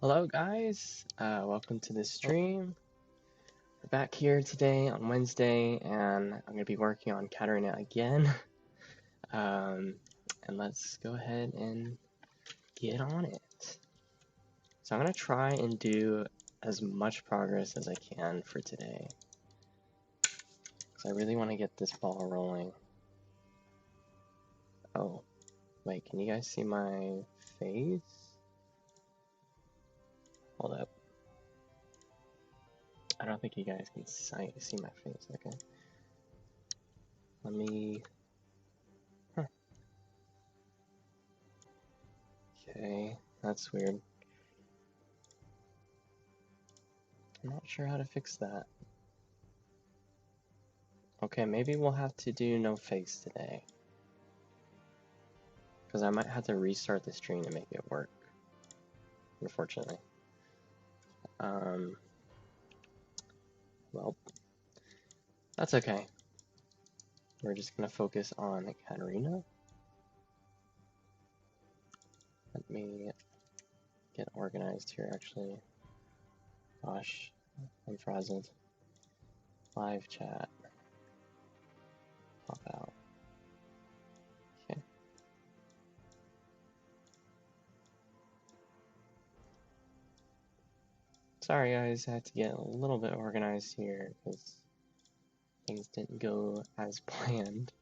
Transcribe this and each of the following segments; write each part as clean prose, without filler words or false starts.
Hello guys, welcome to the stream. We're back here today on Wednesday and I'm going to be working on Katarina again. And let's go ahead and get on it. So I'm going to try and do as much progress as I can for today. Because I really want to get this ball rolling. Oh, wait, can you guys see my face? Hold up. I don't think you guys can see my face, okay. Let me... Okay, that's weird. I'm not sure how to fix that. Okay, maybe we'll have to do no face today. Because I might have to restart the stream to make it work. Unfortunately. Well, that's okay. We're just gonna focus on Katarina. Let me get organized here, actually. Gosh, I'm frazzled. Live chat. Pop out. Okay. Sorry guys, I had to get a little bit organized here because things didn't go as planned.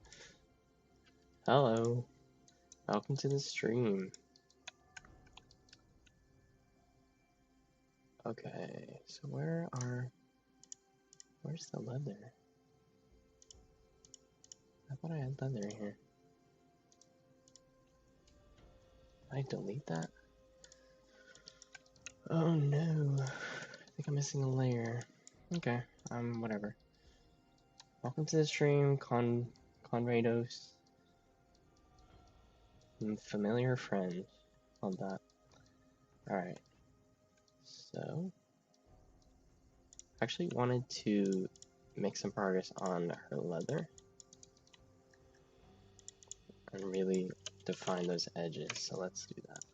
Hello. Welcome to the stream. Okay, so where's the leather? I thought I had leather here. Did I delete that? Oh no, I think I'm missing a layer. Okay, whatever. Welcome to the stream, Conrados. Familiar friend. Love that. Alright, so I actually wanted to make some progress on her leather and really define those edges, so let's do that.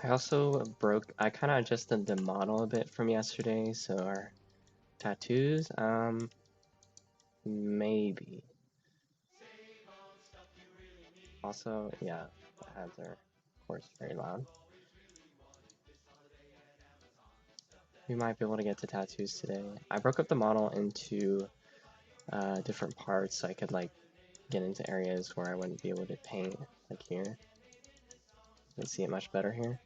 I also I kind of adjusted the model a bit from yesterday, so our tattoos, maybe. Also, yeah, the ads are, of course, very loud. We might be able to get to tattoos today. I broke up the model into different parts so I could like get into areas where I wouldn't be able to paint, like here. You can see it much better here.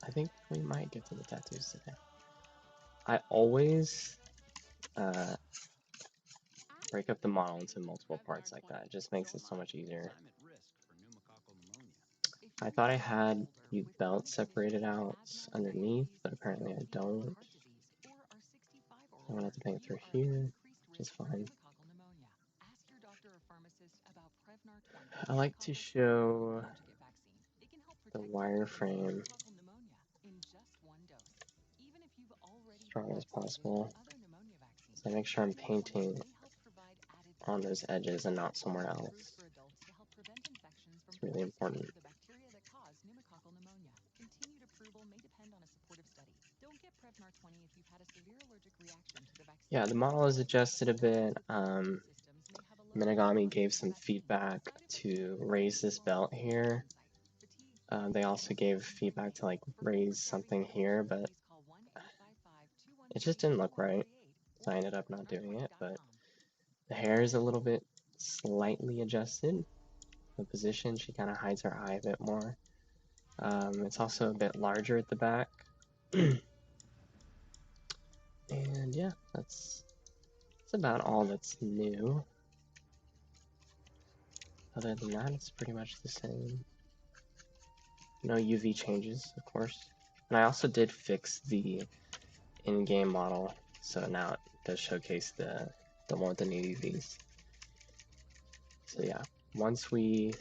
I think we might get to the tattoos today. I always break up the model into multiple parts like that. It just makes it so much easier. I thought I had the belt separated out underneath, but apparently I don't. I'm gonna have to paint through here, which is fine. I like to show the wireframe as strong as possible. So I make sure I'm painting on those edges and not somewhere else. It's really important. Yeah, the model is adjusted a bit. Minigami gave some feedback to raise this belt here. They also gave feedback to like raise something here, but it just didn't look right. So I ended up not doing it, but the hair is a little bit slightly adjusted. The position, she kind of hides her eye a bit more. It's also a bit larger at the back. And yeah, that's about all that's new. Other than that, it's pretty much the same. No UV changes, of course. And I also did fix the in-game model, so now it does showcase the one with the new UVs. So yeah, once we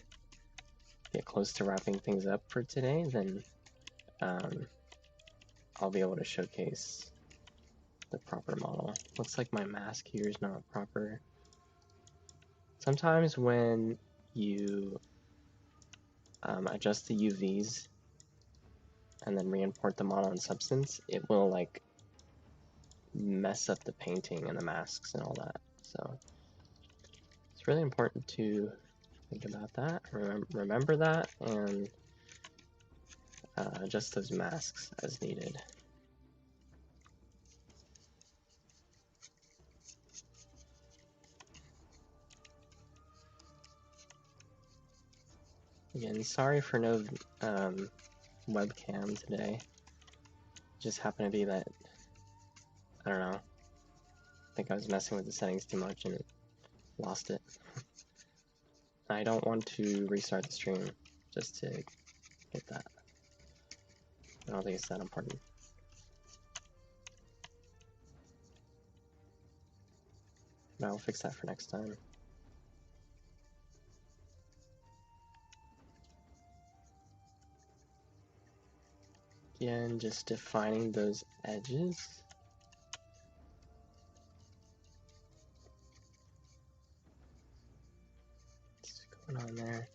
get close to wrapping things up for today, then I'll be able to showcase the proper model. Looks like my mask here is not proper. Sometimes when you adjust the UVs and then re-import the model in Substance, it will like mess up the painting and the masks and all that. So it's really important to think about that, remember that, and adjust those masks as needed. Again, sorry for no webcam today. Just happened to be that, I don't know, I think I was messing with the settings too much and lost it. I don't want to restart the stream just to get that. I don't think it's that important. But I'll fix that for next time. Again, just defining those edges. What's going on there?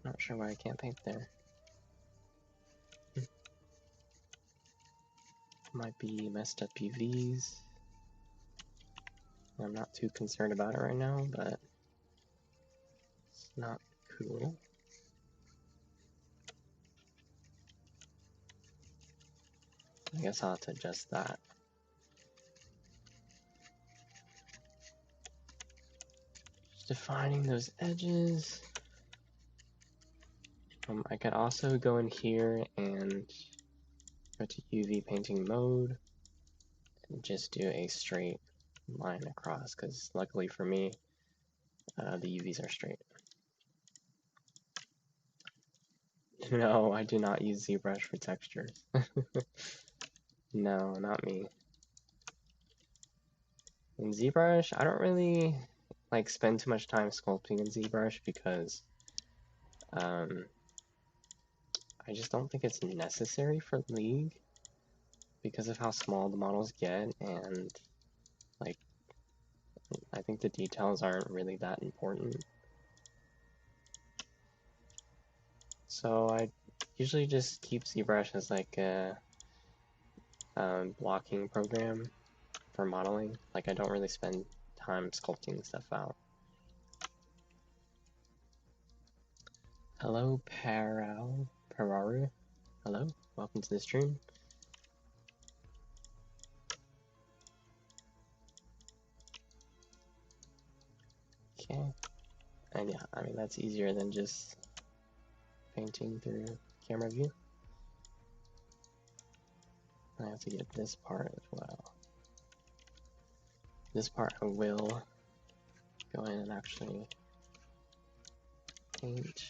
Not sure why I can't paint there. Might be messed up UVs. I'm not too concerned about it right now, but it's not cool. I guess I'll have to adjust that. Just defining those edges. I could also go in here and go to UV painting mode and just do a straight line across, because luckily for me, the UVs are straight. No, I do not use ZBrush for textures. No, not me. In ZBrush, I don't really like spend too much time sculpting in ZBrush because I just don't think it's necessary for League because of how small the models get, and like I think the details aren't really that important. So I usually just keep ZBrush as like a blocking program for modeling. Like I don't really spend time sculpting stuff out. Hello, Pararu. Hello, welcome to the stream. Okay, and yeah, I mean that's easier than just painting through camera view. I have to get this part as well. This part I will go in and actually paint.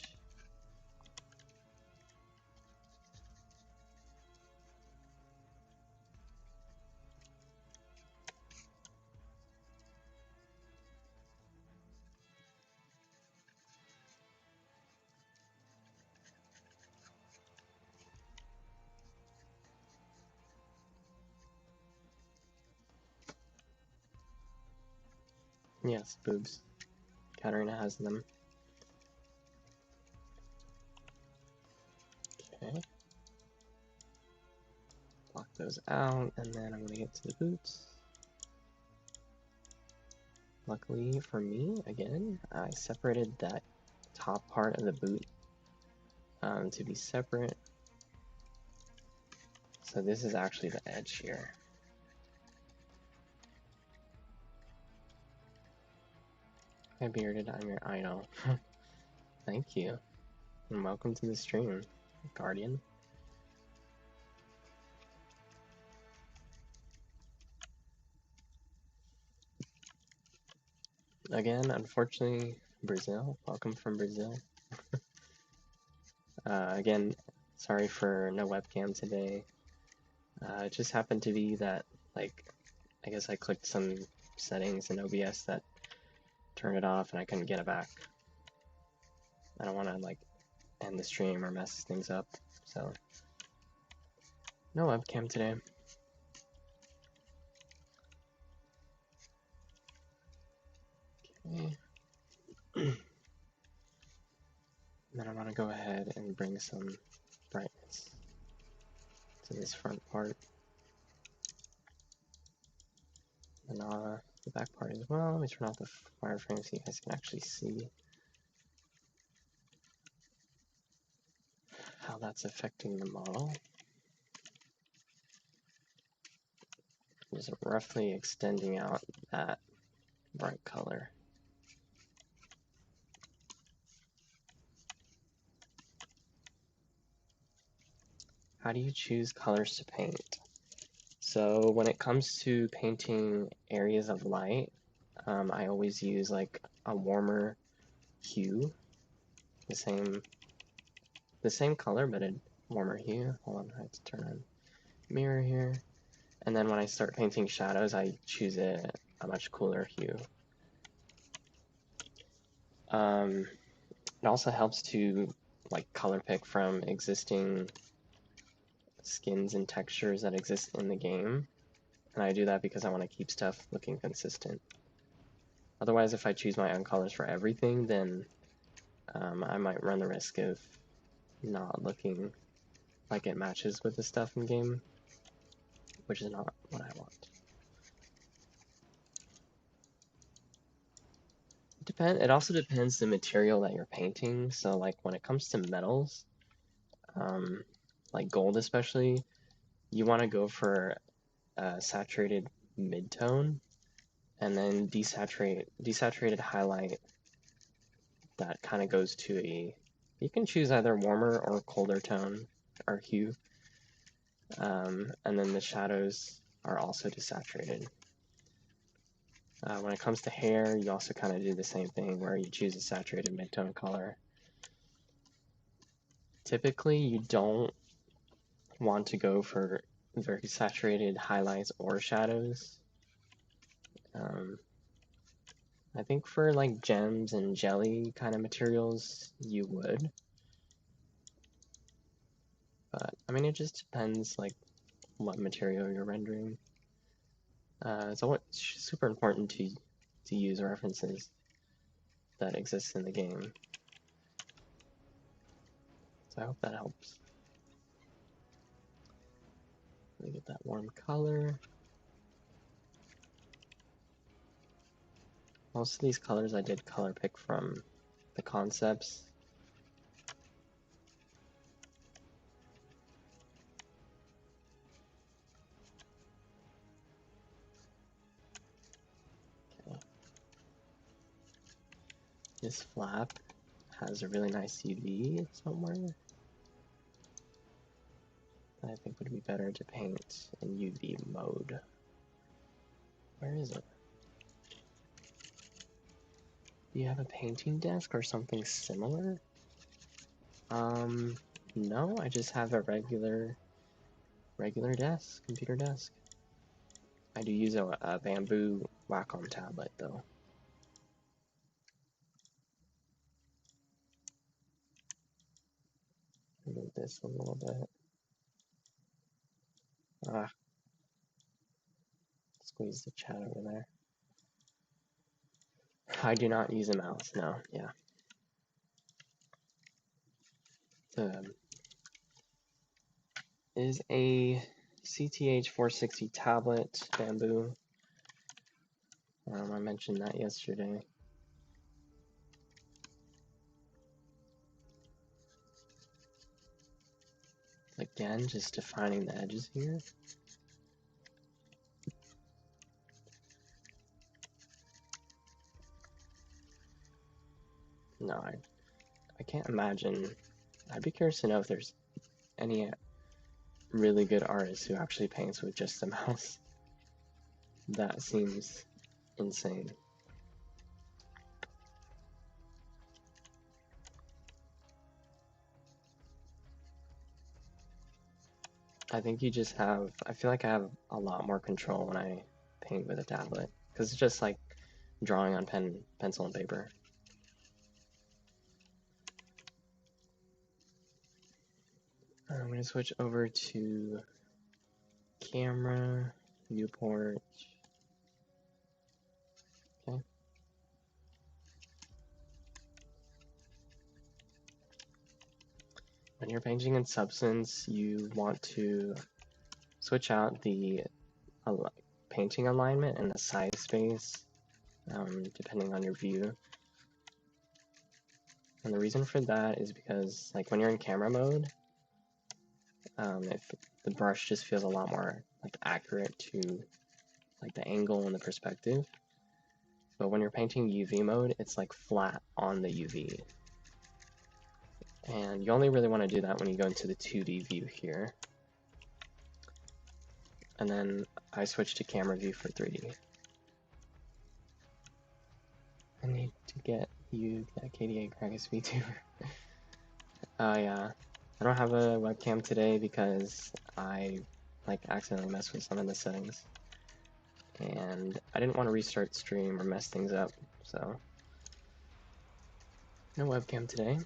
Yes, boobs. Katarina has them. Okay. Block those out, and then I'm gonna get to the boots. Luckily for me, again, I separated that top part of the boot to be separate. So this is actually the edge here. Hi Bearded, I'm your idol. Thank you, and welcome to the stream, Guardian. Again, unfortunately, Brazil. Welcome from Brazil. Again, sorry for no webcam today. It just happened to be that, like, I guess I clicked some settings in OBS that turned it off and I couldn't get it back. I don't want to, like, end the stream or mess things up, so No webcam today. Okay. Then I want to go ahead and bring some brightness to this front part. And the back part as well. Let me turn off the wireframe so you guys can actually see how that's affecting the model. Just roughly extending out that bright color. How do you choose colors to paint? So when it comes to painting areas of light, I always use like a warmer hue, the same color but a warmer hue. Hold on, I have to turn on mirror here. And then when I start painting shadows, I choose a much cooler hue. It also helps to like color pick from existing skins and textures that exist in the game. And I do that because I want to keep stuff looking consistent. Otherwise, if I choose my own colors for everything, then I might run the risk of not looking like it matches with the stuff in game, which is not what I want. It also depends the material that you're painting. So like when it comes to metals, like gold especially, you want to go for a saturated mid-tone and then desaturated highlight that kind of goes to you can choose either warmer or colder tone or hue. And then the shadows are also desaturated. When it comes to hair, you also kind of do the same thing where you choose a saturated mid-tone color. Typically, you don't want to go for very saturated highlights or shadows. I think for like gems and jelly kind of materials, you would. But I mean, it just depends like what material you're rendering. So it's super important to use references that exist in the game. So I hope that helps. Let me get that warm color. Most of these colors I did color pick from the concepts. Okay. This flap has a really nice UV somewhere that I think would be better to paint in UV mode. Where is it? Do you have a painting desk or something similar? No, I just have a regular desk, computer desk. I do use a bamboo Wacom tablet though. Move this a little bit. Squeeze the chat over there. I do not use a mouse, no, yeah. Is a CTH 460 tablet, bamboo. I mentioned that yesterday. Again, just defining the edges here. No, I can't imagine. I'd be curious to know if there's any really good artist who actually paints with just the mouse. That seems insane. I think you just have, I feel like I have a lot more control when I paint with a tablet, because it's just like drawing on pencil and paper. I'm going to switch over to camera, viewport. Okay. When you're painting in Substance, you want to switch out the painting alignment and the size space, depending on your view. And the reason for that is because, like, when you're in camera mode, if the brush just feels a lot more like accurate to like the angle and the perspective. But when you're painting UV mode, it's like flat on the UV. And you only really want to do that when you go into the 2D view here. And then I switched to camera view for 3D. I need to get you that KDA Kragus VTuber. Yeah. I don't have a webcam today because I like accidentally messed with some of the settings. And I didn't want to restart stream or mess things up, so no webcam today.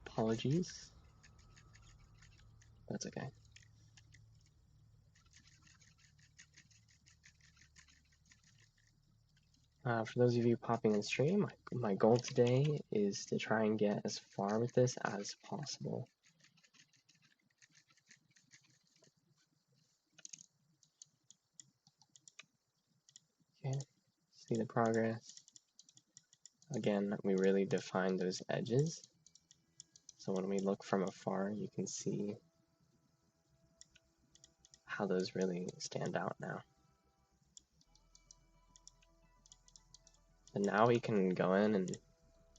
Apologies. That's okay. For those of you popping in stream, my goal today is to try and get as far with this as possible. Okay, see the progress. Again, we really define those edges. So when we look from afar, you can see how those really stand out now. And now we can go in and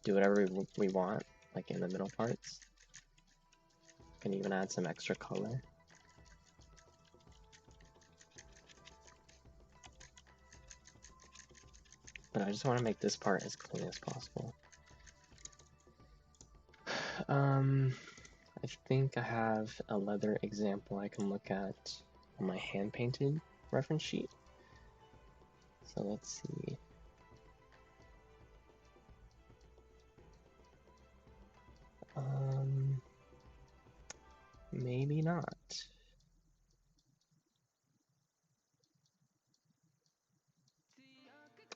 do whatever we want, like in the middle parts. Can even add some extra color. But I just want to make this part as clean as possible. I think I have a leather example I can look at on my hand-painted reference sheet. So let's see. Maybe not.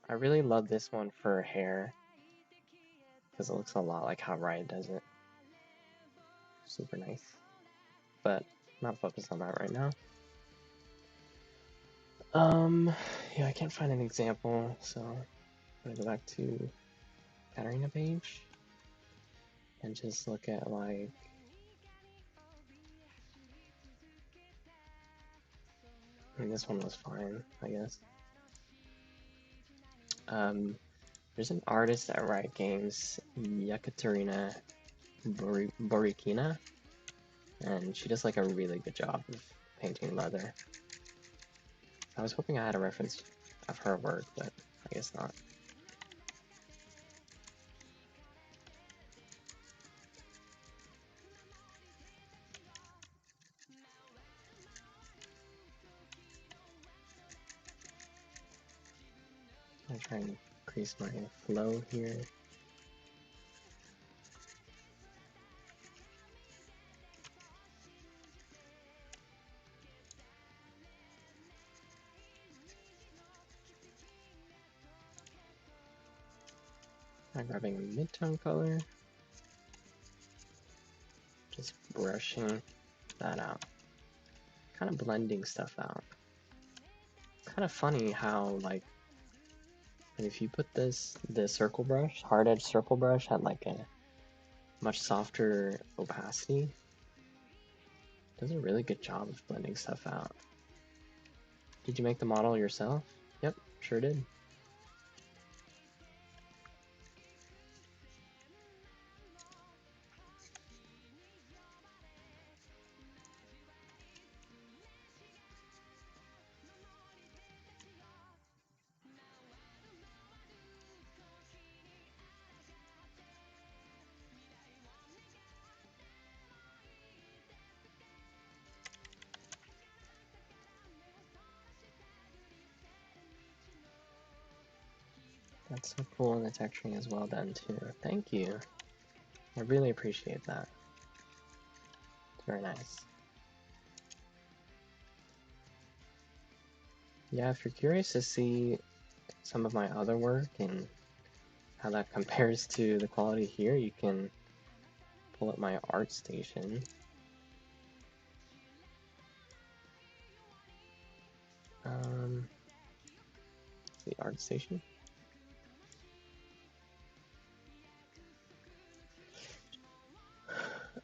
I really love this one for hair because it looks a lot like how Riot does it. Super nice. But I'm not focused on that right now. Yeah, I can't find an example, so I'm gonna go back to Katarina page and just look at like I mean, this one was fine, I guess. There's an artist at Riot Games, Katarina Borikina, and she does like a really good job of painting leather. I was hoping I had a reference of her work, but I guess not. I'm trying to increase my flow here. I'm grabbing a mid-tone color, just brushing that out, kind of blending stuff out. Kind of funny how like if you put the circle brush, hard edge circle brush had like a much softer opacity. Does a really good job of blending stuff out. Did you make the model yourself? Yep, sure did. That's so cool, and the texturing is well done too. Thank you. I really appreciate that. It's very nice. Yeah, if you're curious to see some of my other work and how that compares to the quality here, you can pull up my ArtStation. The ArtStation.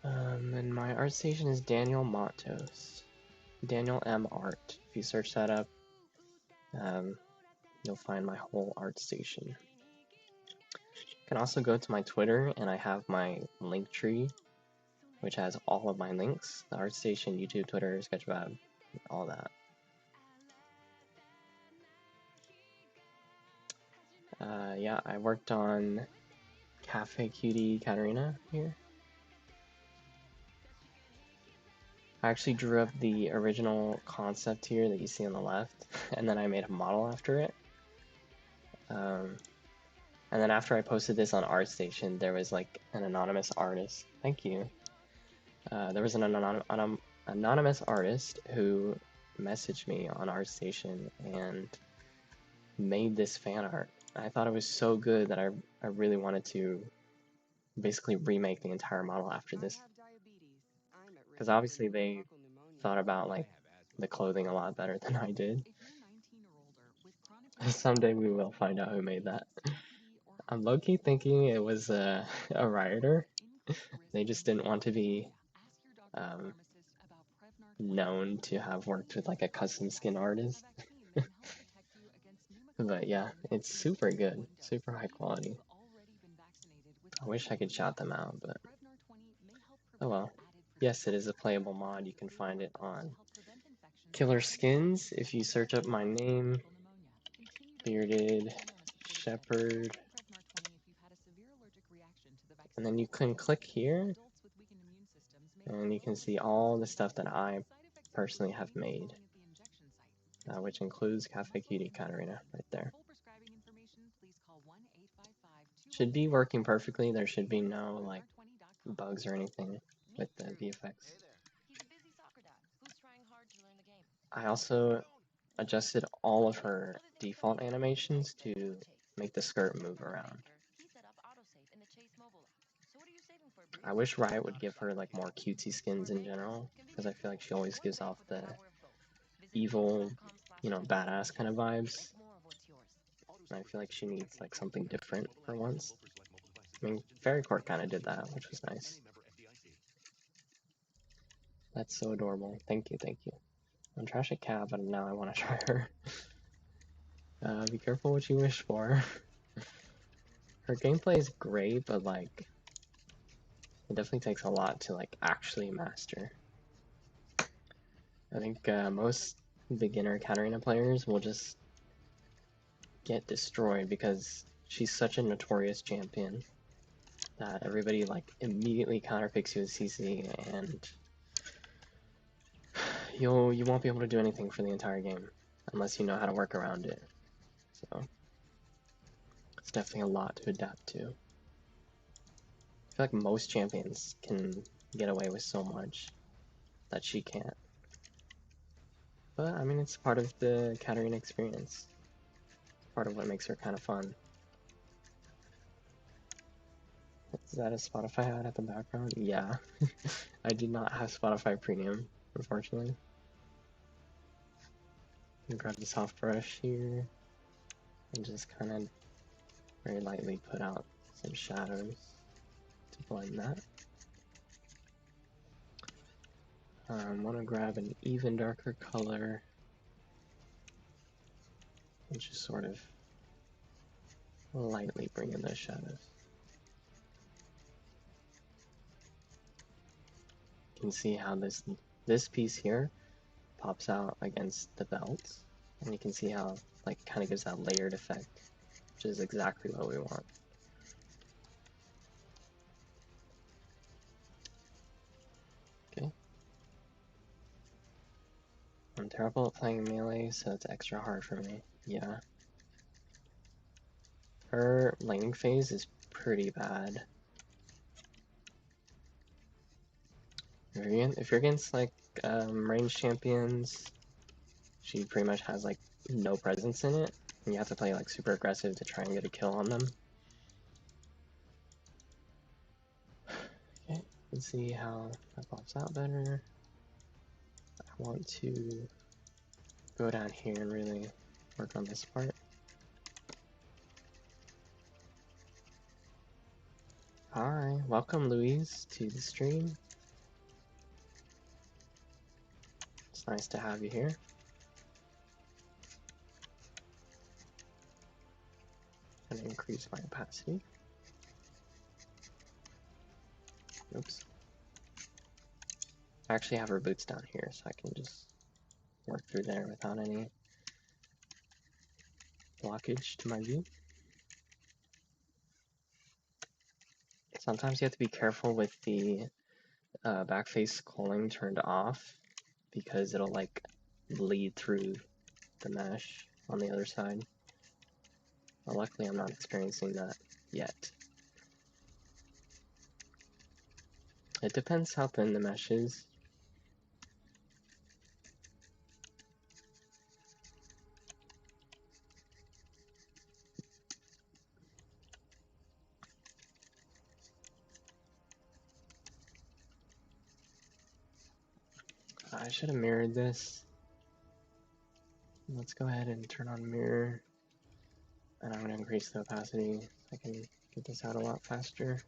And my ArtStation is Daniel Matos. Daniel M. Art. If you search that up, you'll find my whole ArtStation. You can also go to my Twitter, and I have my link tree, which has all of my links. The ArtStation, YouTube, Twitter, Sketchfab, all that. Yeah, I worked on Cafe Cutie Katarina here. I actually drew up the original concept here that you see on the left, and then I made a model after it. And then after I posted this on ArtStation, there was like an anonymous artist. Thank you. There was an anonymous artist who messaged me on ArtStation and made this fan art. I thought it was so good that I really wanted to basically remake the entire model after this. Because obviously they thought about like the clothing a lot better than I did. Someday we will find out who made that. I'm low-key thinking it was a writer. They just didn't want to be known to have worked with like a custom skin artist. But yeah, it's super good, super high quality. I wish I could shout them out, but oh well. Yes, it is a playable mod. You can find it on Killer Skins if you search up my name, Bearded Shepherd, and then you can click here, and you can see all the stuff that I personally have made, which includes Cafe Cutie Katarina right there. Should be working perfectly. There should be no like bugs or anything with the VFX. I also adjusted all of her default animations to make the skirt move around. I wish Riot would give her like more cutesy skins in general, because I feel like she always gives off the evil, you know, badass kind of vibes. And I feel like she needs like something different for once. I mean, Fairy Court kind of did that, which was nice. That's so adorable. Thank you, thank you. I'm trash at Cat, but now I want to try her. Be careful what you wish for. Her gameplay is great, but like, it definitely takes a lot to like actually master. I think most beginner Katarina players will just get destroyed because she's such a notorious champion that everybody like immediately counterpicks you with CC, and you won't be able to do anything for the entire game unless you know how to work around it. So it's definitely a lot to adapt to. I feel like most champions can get away with so much that she can't. But I mean, it's part of the Katarina experience. Part of what makes her kind of fun. Is that a Spotify ad at the background? Yeah. I did not have Spotify Premium, unfortunately. Grab the soft brush here and just kind of very lightly put out some shadows to blend that. I want to grab an even darker color and just sort of lightly bring in those shadows. You can see how this piece here pops out against the belt, and you can see how like kind of gives that layered effect, which is exactly what we want. Okay. I'm terrible at playing melee, so it's extra hard for me. Yeah. Her laning phase is pretty bad. If you're against like range champions, she pretty much has like no presence in it, and you have to play like super aggressive to try and get a kill on them. Okay, let's see how that pops out better. I want to go down here and really work on this part. Hi, welcome Louise to the stream. It's nice to have you here. I'm gonna increase my opacity. Oops. I actually have her boots down here, so I can just work through there without any blockage to my view. Sometimes you have to be careful with the backface culling turned off, because it'll like bleed through the mesh on the other side. Well, luckily I'm not experiencing that yet. It depends how thin the mesh is. I should have mirrored this. Let's go ahead and turn on mirror, and I'm going to increase the opacity so I can get this out a lot faster.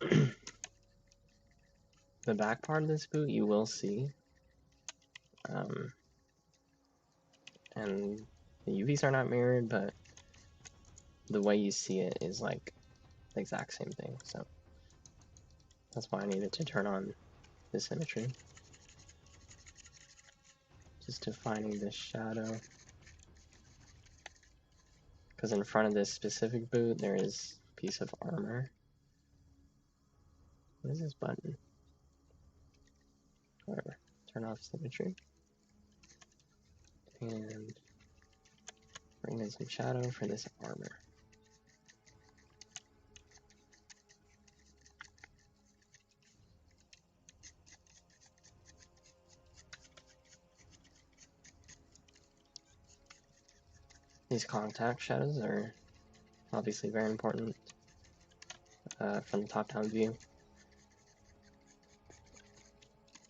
The back part of this boot you will see, and the UVs are not mirrored, but the way you see it is like the exact same thing, so that's why I needed to turn on the symmetry. Just defining this shadow. Because in front of this specific boot, there is a piece of armor. What is this button? Whatever. Turn off symmetry. And bring in some shadow for this armor. These contact shadows are obviously very important from the top-down view.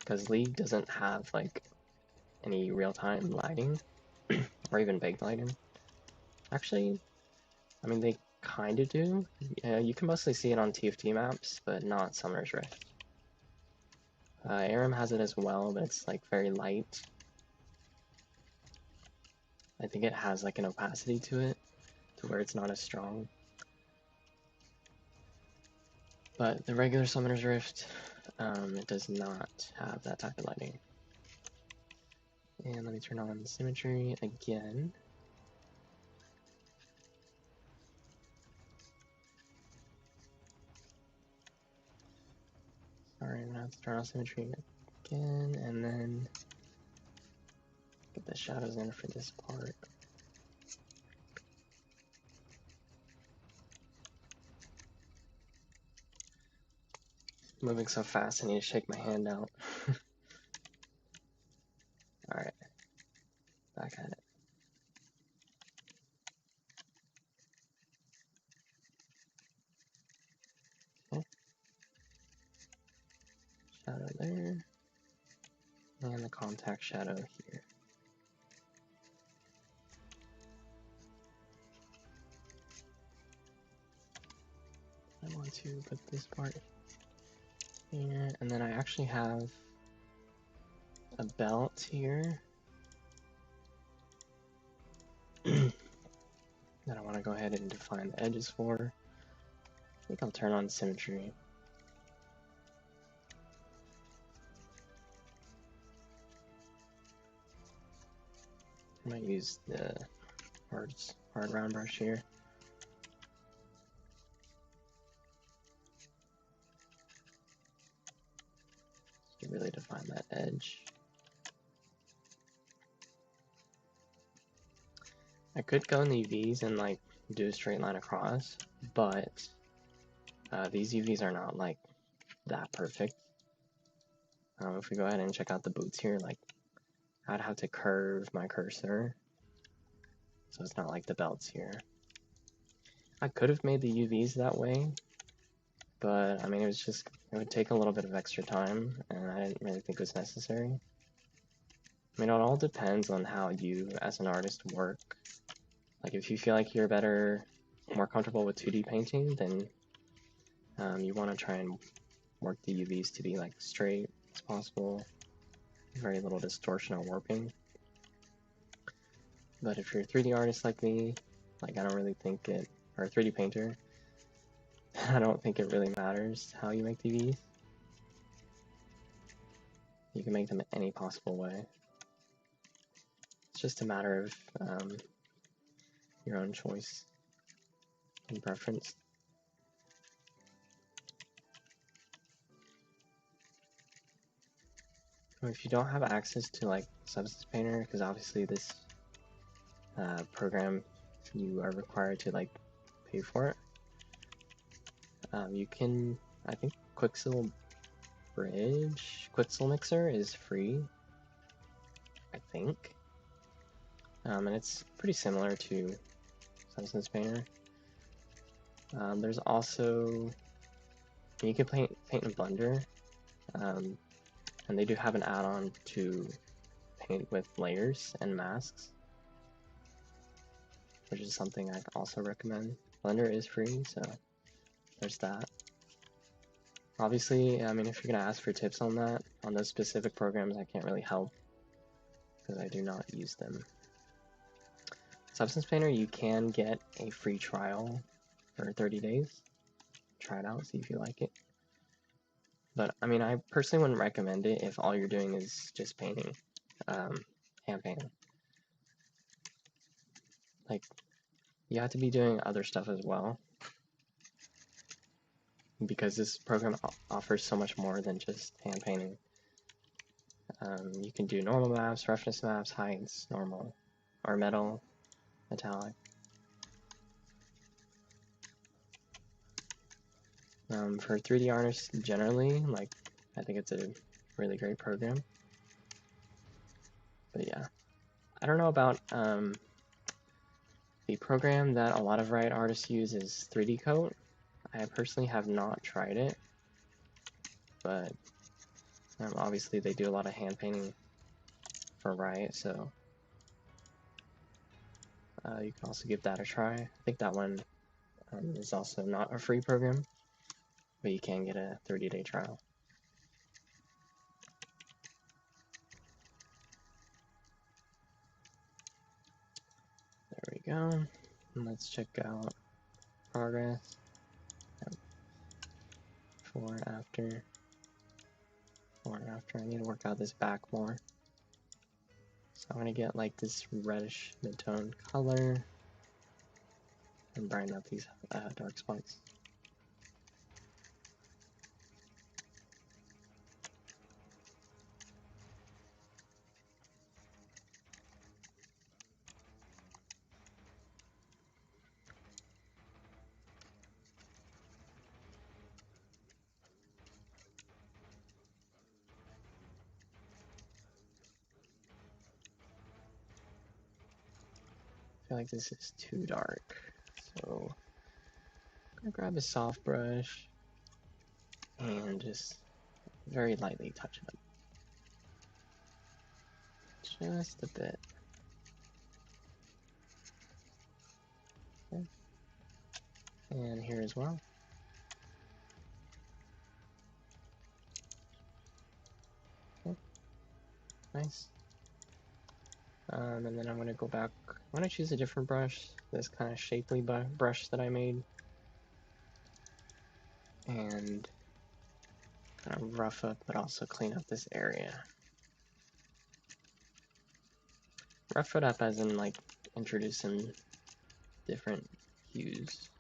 Because League doesn't have like any real-time lighting or even baked lighting. Actually, I mean they kind of do. Yeah, you can mostly see it on TFT maps, but not Summer's Rift. Aram has it as well, but it's like very light. I think it has like an opacity to it, to where it's not as strong. But the regular Summoner's Rift, it does not have that type of lighting. And let me turn on symmetry again. Sorry, I'm gonna have to turn on symmetry again, and then get the shadows in for this part. Moving so fast, I need to shake my hand out. Alright, back at it. Okay. Shadow there, and the contact shadow here. I want to put this part here, and then I actually have a belt here that I want to go ahead and define the edges for. I think I'll turn on symmetry. I might use the hard round brush here. To really define that edge. I could go in the UVs and like do a straight line across, but these UVs are not like that perfect. If we go ahead and check out the boots here, like I'd have to curve my cursor so it's not like the belts here. I could have made the UVs that way, but I mean it would take a little bit of extra time and I didn't really think it was necessary. I mean, it all depends on how you as an artist work. Like if you feel like you're more comfortable with 2D painting, then you want to try and work the UVs to be like straight as possible, very little distortion or warping. But if you're a 3D artist like me, like I don't really think it, or a 3D painter, I don't think it really matters how you make the UVs. You can make them any possible way. It's just a matter of your own choice and preference. If you don't have access to like Substance Painter, because obviously this program you are required to like pay for it, you can, I think Quixel Mixer is free, I think, and it's pretty similar to Substance Painter. There's also, you can paint in Blender, and they do have an add-on to paint with layers and masks, which is something I also recommend. Blender is free, so there's that. Obviously, I mean, if you're gonna ask for tips on that, on those specific programs, I can't really help because I do not use them. Substance Painter, you can get a free trial for 30 days. Try it out, see if you like it. But I mean, I personally wouldn't recommend it if all you're doing is just painting, hand painting. Like, you have to be doing other stuff as well, because this program offers so much more than just hand painting. You can do normal maps, roughness maps, heights, normal, or metal, metallic. For 3D artists generally, like, I think it's a really great program. But yeah, I don't know about the program that a lot of Riot artists use is 3D Coat. I personally have not tried it, but obviously they do a lot of hand painting for Riot, so you can also give that a try. I think that one is also not a free program, but you can get a 30-day trial. There we go. And let's check out progress. Before and after. Before and after. I need to work out this back more. So I'm gonna get like this reddish mid-tone color and brighten up these dark spots. I feel like this is too dark, so I'm gonna grab a soft brush and just very lightly touch it up. Just a bit. Okay. And here as well. Okay. Nice. And then I'm gonna go back. I'm gonna choose a different brush, this kind of shapely brush that I made, and kind of rough up, but also clean up this area. Rough it up as in like introduce some different hues.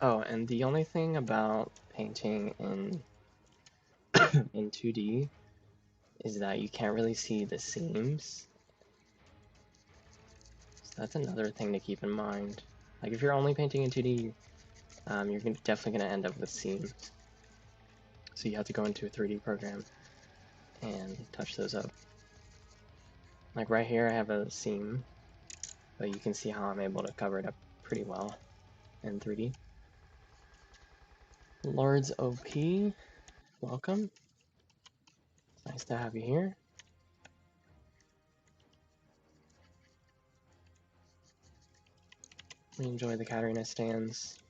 Oh, and the only thing about painting in 2D is that you can't really see the seams. So that's another thing to keep in mind. Like if you're only painting in 2D, you're definitely going to end up with seams. So you have to go into a 3D program and touch those up. Like right here I have a seam, but you can see how I'm able to cover it up pretty well in 3D. Lords OP, welcome. It's nice to have you here. We enjoy the Katarina stands.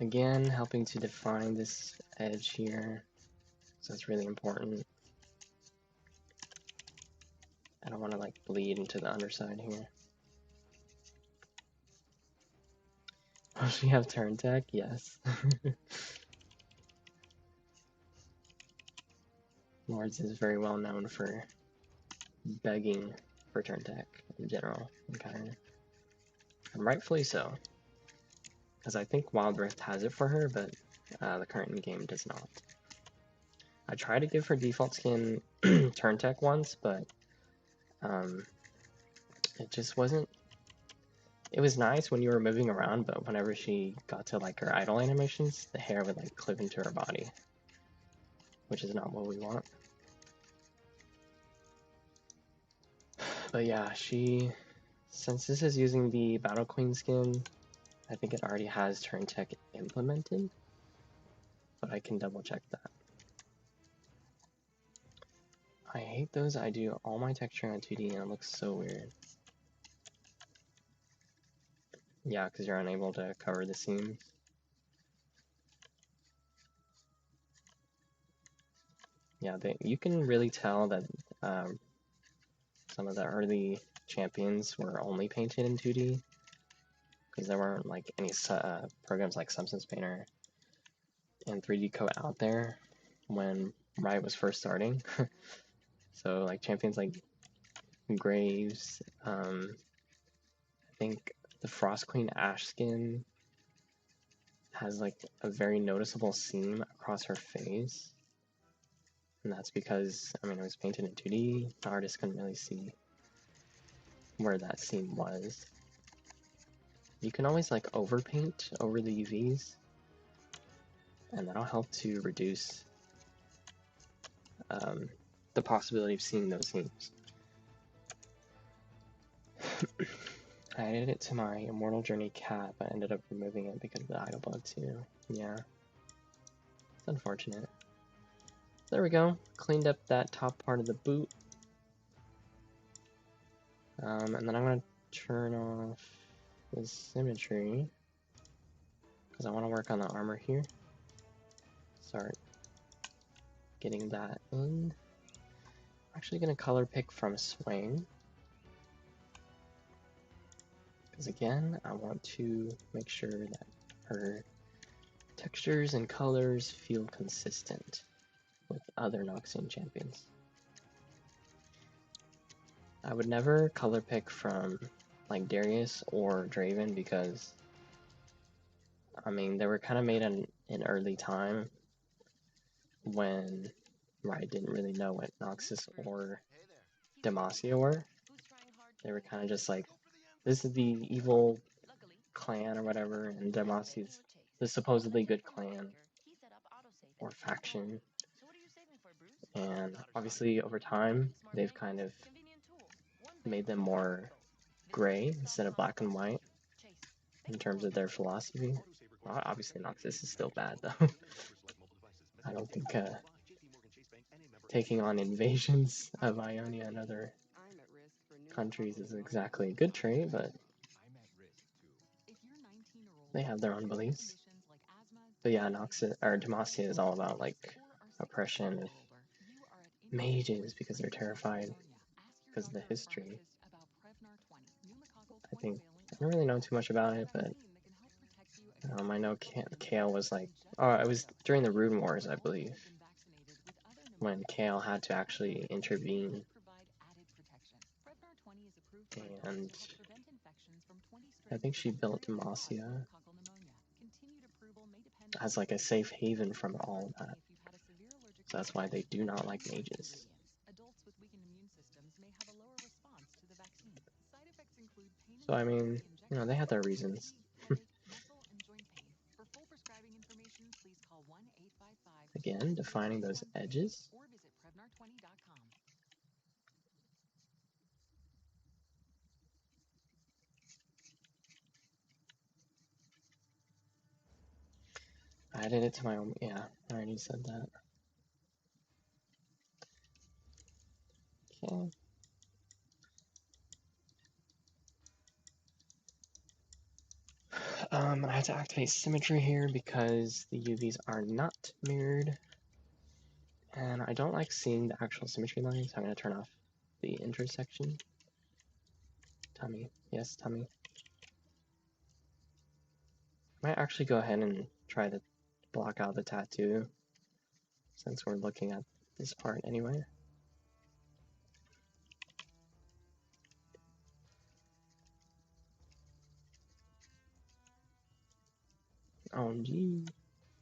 Again, helping to define this edge here, so it's really important. I don't want to like bleed into the underside here. Does she have turn tech? Yes. Lords is very well known for begging for turn tech in general, and rightfully so. Because I think Wild Rift has it for her, but the current game does not. I tried to give her default skin turn tech once, but it just wasn't. It was nice when you were moving around, but whenever she got to like her idle animations, the hair would like clip into her body, which is not what we want. But yeah, since this is using the Battle Queen skin, I think it already has turn tech implemented, but I can double check that. I hate those. I do all my texturing on 2D and it looks so weird. Yeah, because you're unable to cover the seams. Yeah, you can really tell that some of the early champions were only painted in 2D because there weren't like any programs like Substance Painter and 3D Coat out there when Riot was first starting. So like champions like Graves, I think the Frost Queen Ash skin has like a very noticeable seam across her face. And that's because, I mean, it was painted in 2D, the artist couldn't really see where that seam was. You can always like overpaint over the UVs, and that'll help to reduce the possibility of seeing those seams. I added it to my Immortal Journey cat, but ended up removing it because of the idle bug too. Yeah, it's unfortunate. There we go, cleaned up that top part of the boot. And then I'm going to turn off the symmetry because I want to work on the armor here. Start getting that in. I'm actually going to color pick from Swing because again, I want to make sure that her textures and colors feel consistent with other Noxian champions. I would never color pick from like Darius or Draven because I mean they were kind of made in an early time when Riot didn't really know what Noxus or Demacia were. They were kind of just like, this is the evil clan or whatever, and Demacia's the supposedly good clan or faction. And obviously over time, they've kind of made them more gray instead of black and white in terms of their philosophy. Well, obviously Noxus is still bad though. I don't think taking on invasions of Ionia and other countries is exactly a good trait, but they have their own beliefs. But yeah, Noxus or Demacia is all about like oppression of mages because they're terrified because of the history. I don't really know too much about it, but I know Kale was like, oh, it was during the Rune Wars, I believe, when Kale had to actually intervene and I think she built Demacia as like a safe haven from all of that. So that's why they do not like mages. So I mean, you know, they have their reasons. Again, defining those edges. I added it to my own, yeah, I already said that. Okay. I have to activate symmetry here because the UVs are not mirrored. And I don't like seeing the actual symmetry line, so I'm going to turn off the intersection. Tummy, yes, tummy. I might actually go ahead and try to block out the tattoo, since we're looking at this part anyway. OMG,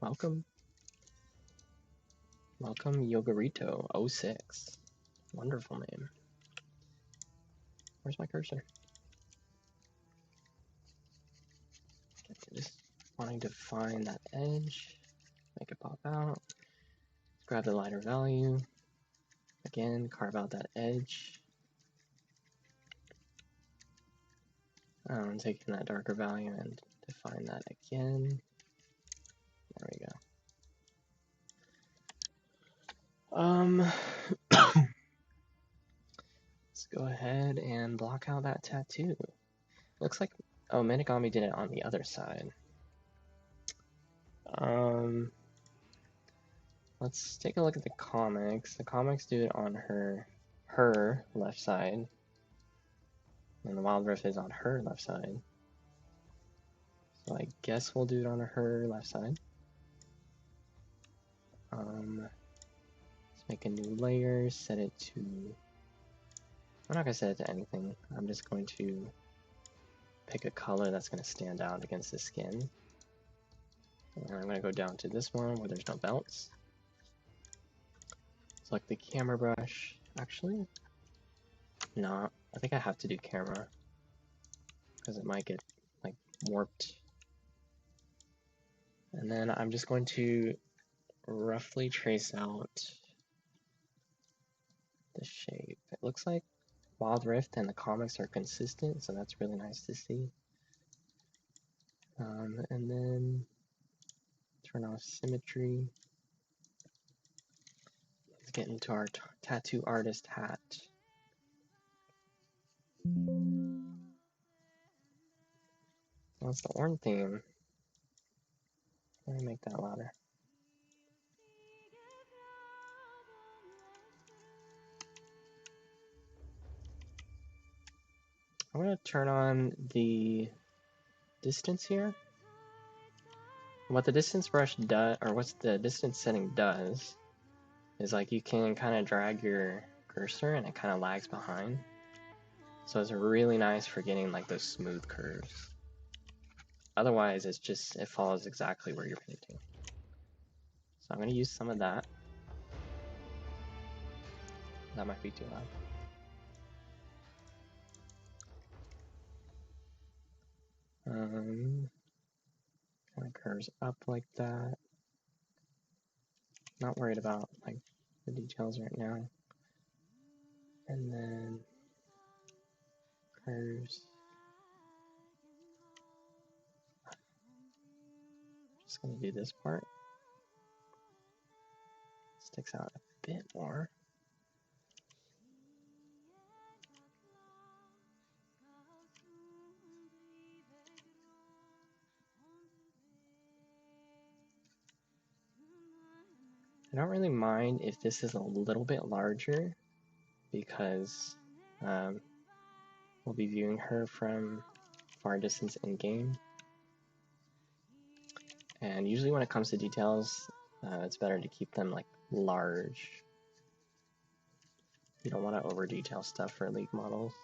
welcome. Welcome, Yogarito06. Wonderful name. Where's my cursor? Just wanting to find that edge, make it pop out. Grab the lighter value. Again, carve out that edge. Taking that darker value and define that again. There we go. Let's go ahead and block out that tattoo. Looks like, oh, Minigami did it on the other side. Let's take a look at the comics. The comics do it on her left side, and the Wild Rift is on her left side. So I guess we'll do it on her left side. Let's make a new layer, set it to, I'm not gonna set it to anything. I'm just going to pick a color that's gonna stand out against the skin. And I'm gonna go down to this one where there's no belts. Select the camera brush. Actually, no, I think I have to do camera because it might get like warped. And then I'm just going to roughly trace out the shape. It looks like Wild Rift and the comics are consistent, so that's really nice to see. And then turn off symmetry. Let's get into our tattoo artist hat. That's the orange theme. Let me make that louder. I'm going to turn on the distance here. What the distance brush does, or what the distance setting does, is like you can kind of drag your cursor and it kind of lags behind. So it's really nice for getting like those smooth curves. Otherwise, it's just, it follows exactly where you're painting. So I'm going to use some of that. That might be too loud. Kind of curves up like that. Not worried about like the details right now. And then curves. Just gonna do this part. Sticks out a bit more. I don't really mind if this is a little bit larger because we'll be viewing her from far distance in game. And usually when it comes to details, it's better to keep them like large. You don't want to over detail stuff for League models.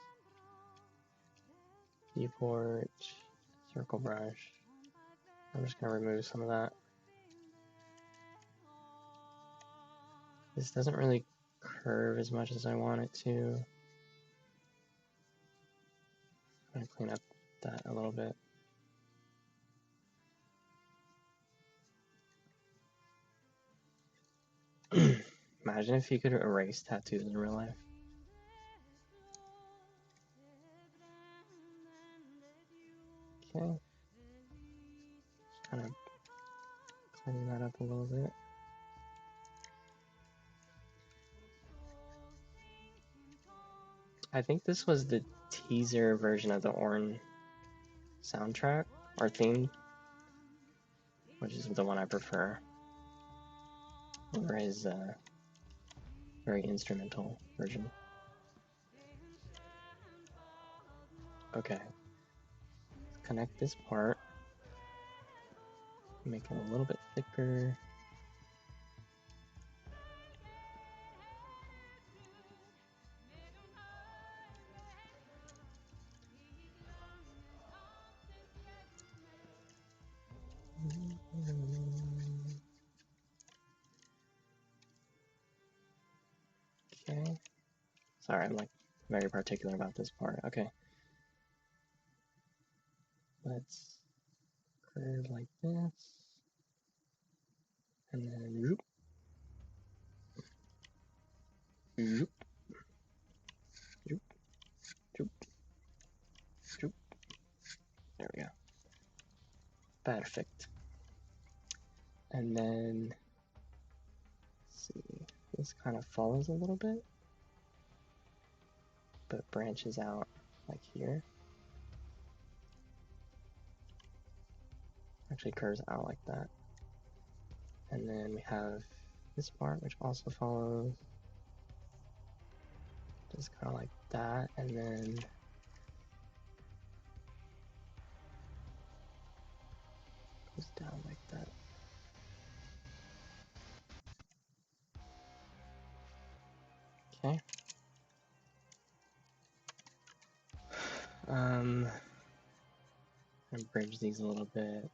Viewport, circle brush. I'm just gonna remove some of that. This doesn't really curve as much as I want it to. I'm gonna clean up that a little bit. Imagine if you could erase tattoos in real life. Okay. Just kind of clean that up a little bit. I think this was the teaser version of the Orn soundtrack or theme, which is the one I prefer over his very instrumental version. Okay, let's connect this part, make it a little bit thicker. Okay, sorry, I'm like very particular about this part. Okay, let's curve like this, and then zoop, zoop, zoop, zoop, zoop. There we go. Perfect. And then, let's see, this kind of follows a little bit, but branches out like here. Actually curves out like that. And then we have this part, which also follows, just kind of like that, and then goes down like that. Okay. And bridge these a little bit.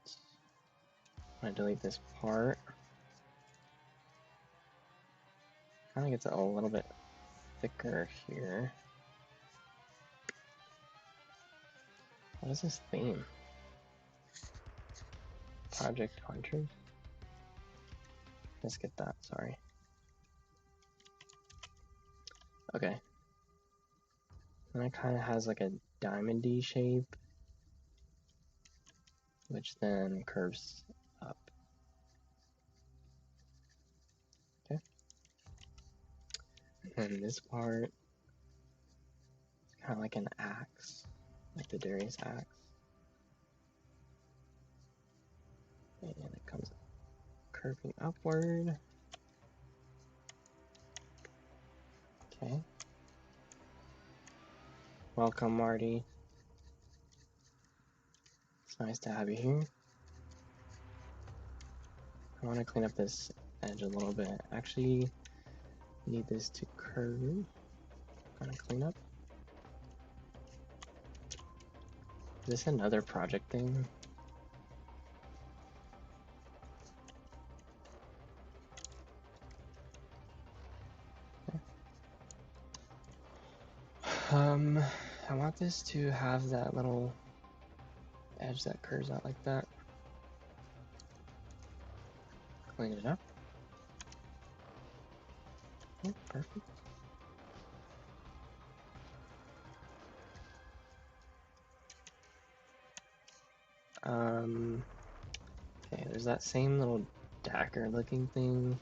I'm gonna delete this part. Kind of gets a little bit thicker here. What is this theme? Project Hunters? Let's get that, sorry. Okay. And it kind of has like a diamondy shape, which then curves up. Okay. And then this part is kind of like an axe, like the Darius axe. And it comes curving upward. Okay. Welcome, Marty. It's nice to have you here. I want to clean up this edge a little bit. Actually, need this to curve. Gonna clean up. Is this another project thing? I want this to have that little edge that curves out like that. Clean it up. Oh, perfect. Okay, there's that same little dagger looking thing.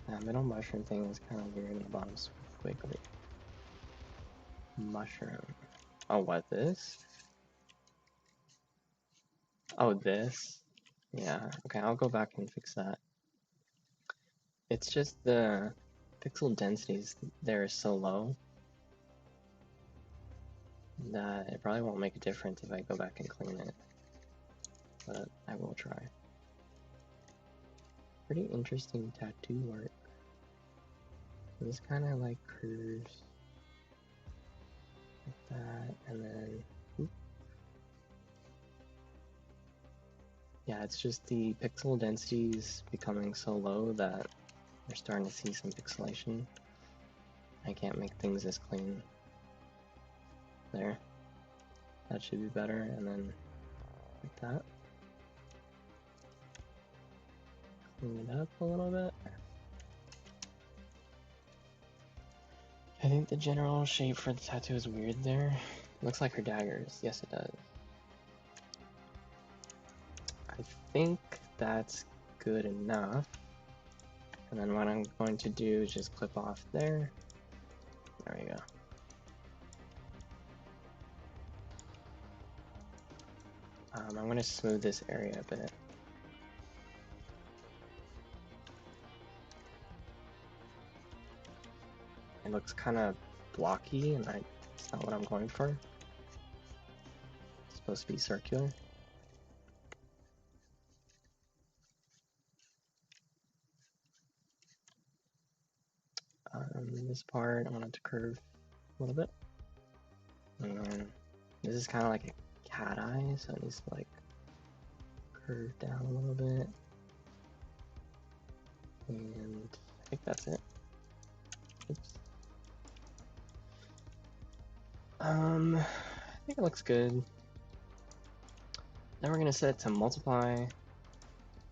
That middle mushroom thing is kind of weird in the bottom squiggly. Mushroom. Oh, what, this? Oh, this? Yeah, okay, I'll go back and fix that. It's just the pixel densities there is so low that it probably won't make a difference if I go back and clean it. But I will try. Pretty interesting tattoo work. This kind of like curves like that, and then whoop. Yeah, it's just the pixel densities becoming so low that we're starting to see some pixelation. I can't make things as clean. There. That should be better, and then like that. Clean it up a little bit. I think the general shape for the tattoo is weird there. Looks like her daggers. Yes, it does. I think that's good enough. And then what I'm going to do is just clip off there. There we go. I'm going to smooth this area a bit. It looks kind of blocky, and it's not what I'm going for. It's supposed to be circular. This part, I want it to curve a little bit. And then this is kind of like a cat eye, so it needs to like curve down a little bit. And I think that's it. Oops. I think it looks good. Then we're gonna set it to multiply,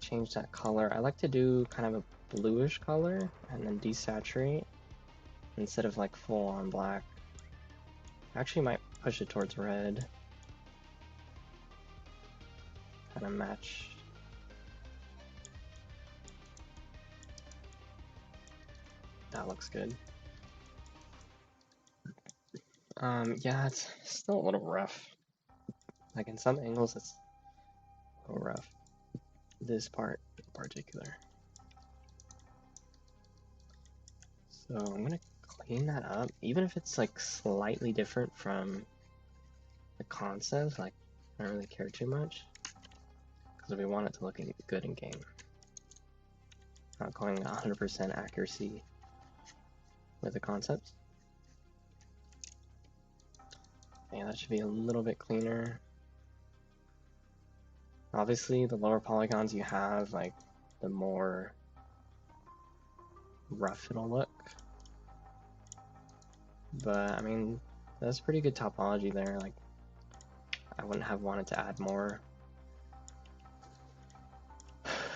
change that color. I like to do kind of a bluish color and then desaturate instead of like full on black. I actually might push it towards red. Kind of match. That looks good. Yeah, it's still a little rough. Like in some angles, it's a little rough. This part in particular. So I'm gonna clean that up, even if it's like slightly different from the concept. Like, I don't really care too much because we want it to look good in game. Not going 100% accuracy with the concepts. Yeah, that should be a little bit cleaner. Obviously, the lower polygons you have, like, the more rough it'll look. But, I mean, that's pretty good topology there. Like, I wouldn't have wanted to add more.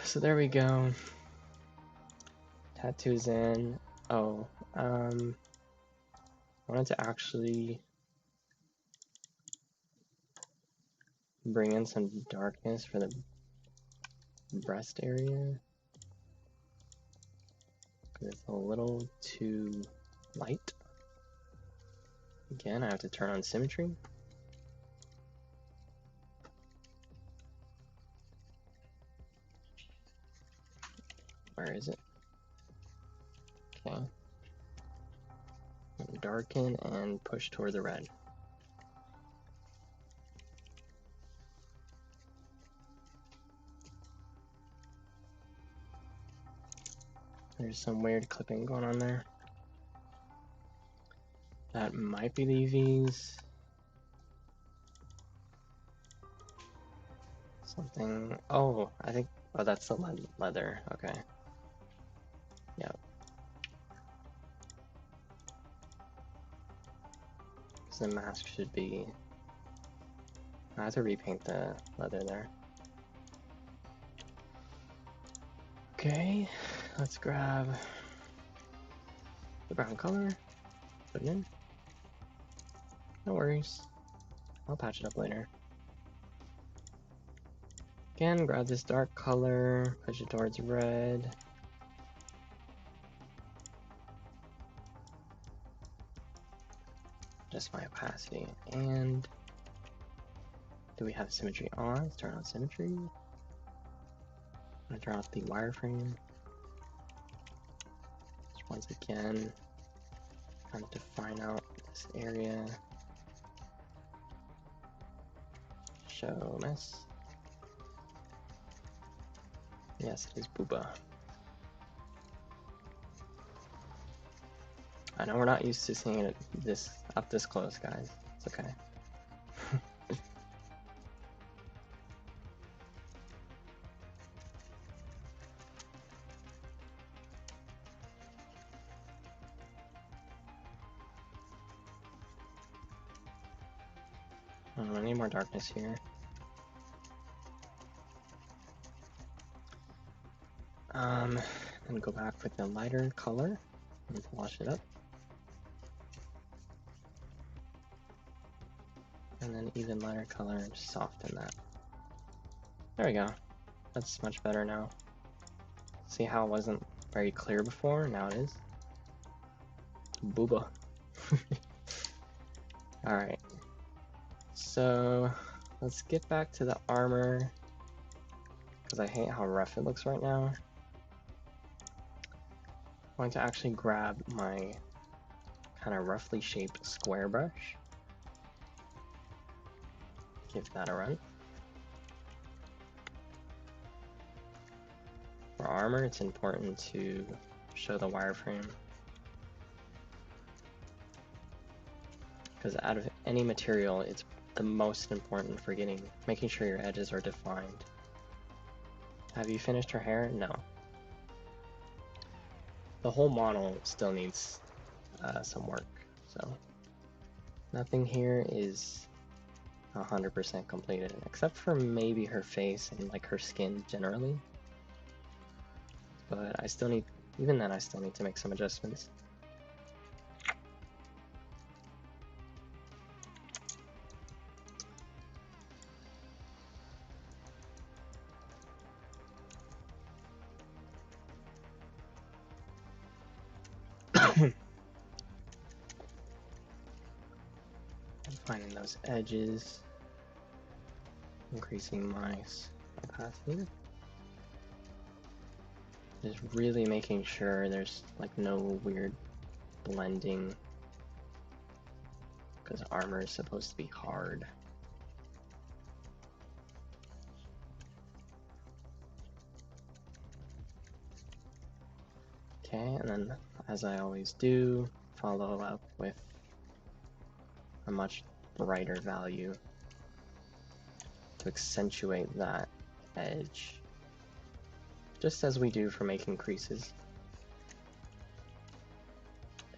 So there we go. Tattoos in. Oh, I wanted to actually bring in some darkness for the breast area. Because it's a little too light. Again, I have to turn on symmetry. Where is it? Okay. Darken and push toward the red. There's some weird clipping going on there. That might be the UVs. Something. Oh, I think. Oh, that's the leather. Okay. Yep. So the mask should be. I have to repaint the leather there. Okay, let's grab the brown color, put it in. No worries, I'll patch it up later. Again, grab this dark color, push it towards red. Just my opacity. And do we have symmetry on? Let's turn on symmetry. I'm gonna turn off the wireframe. Just once again, kind of define out this area. Show mess. Yes, it is booba. I know we're not used to seeing it up this close, guys. It's okay. I need more darkness here. Then go back with the lighter color and wash it up. And then even lighter color and soften that. There we go. That's much better now. See how it wasn't very clear before? Now it is. Booba. Alright. So let's get back to the armor, because I hate how rough it looks right now. I'm going to actually grab my kind of roughly shaped square brush. Give that a run. For armor, it's important to show the wireframe, because out of any material, it's the most important for making sure your edges are defined. Have you finished her hair? No. The whole model still needs some work, so nothing here is 100% completed, except for maybe her face and like her skin generally. But I still need, even then I still need to make some adjustments. Finding those edges, increasing my opacity. Just really making sure there's like no weird blending, because armor is supposed to be hard. Okay, and then as I always do, follow up with a much brighter value to accentuate that edge, just as we do for making creases.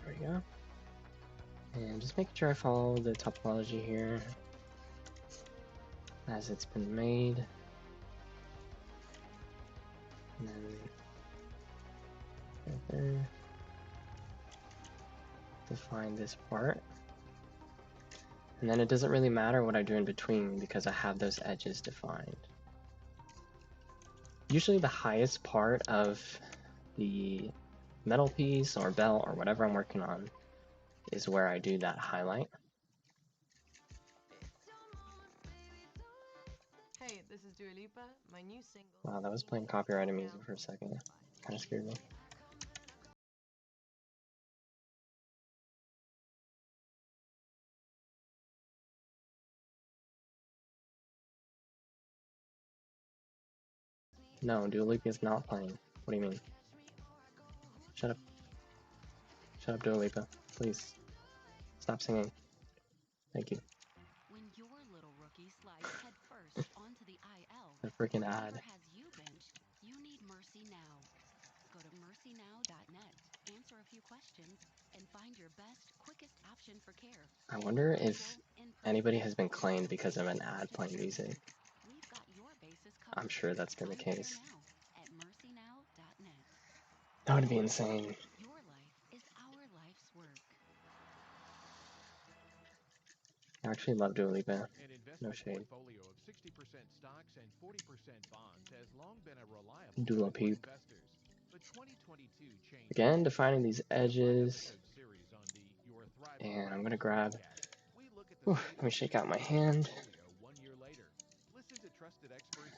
There we go. And just making sure I follow the topology here as it's been made. And then right there, define this part. And then it doesn't really matter what I do in between because I have those edges defined. Usually the highest part of the metal piece or belt or whatever I'm working on is where I do that highlight. Hey, this is Dua Lipa. My new single. Wow, that was playing copyrighted music for a second. Kind of scared me. No, Dua Lipa is not playing. What do you mean? Shut up. Shut up, Dua Lipa. Please. Stop singing. Thank you. When your little rookie slides headfirst onto the IL, The freaking whatever ad. has you benched, you need Mercy Now. Go to mercynow.net, answer a few questions, and find your best, quickest option for care. I wonder if Virtual, in-person, anybody has been claimed because of an ad playing music. We've got your bases covered. I'm sure that's been the Find care case. now at mercynow.net. That would be insane. Your life is our life's work. I actually love Dua Lipa. No shade. Portfolio of 60% stocks and 40% bonds has long been a reliable Dua choice for Peep. investors. But 2022 changed. Again, defining these edges. And I'm gonna grab. Let me shake out my hand.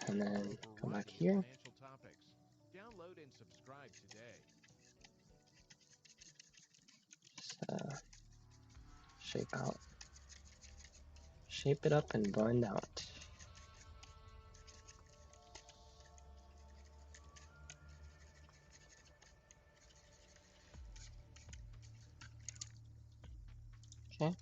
And then come back here. Download and subscribe today. Just shape it up and blend out. Okay.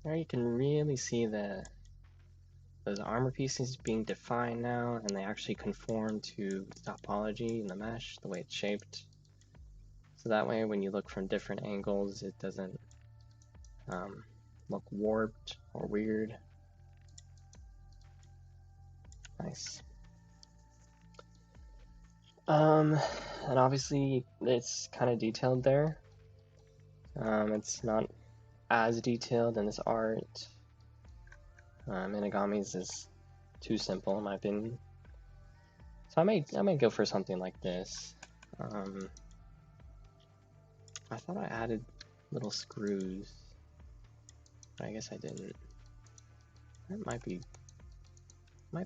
There you can really see those armor pieces being defined now, and they actually conform to the topology and the mesh, the way it's shaped. So that way when you look from different angles, it doesn't look warped or weird. Nice. And obviously it's kind of detailed there. It's not as detailed in this art. Inagami's is too simple in my opinion. So I may go for something like this. I thought I added little screws, but I guess I didn't. That might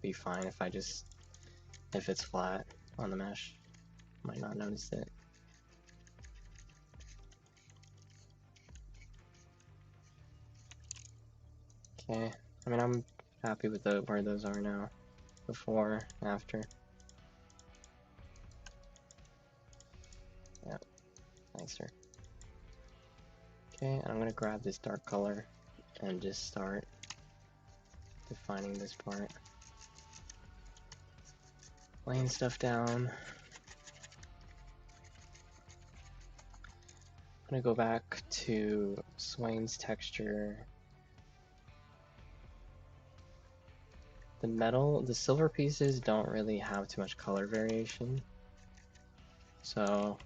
be fine if it's flat on the mesh. Might not notice it. Okay, I mean I'm happy with where those are now. Before, after. Yep, nicer. Okay, I'm gonna grab this dark color and just start defining this part. Laying stuff down. I'm gonna go back to Swain's texture. The silver pieces don't really have too much color variation. So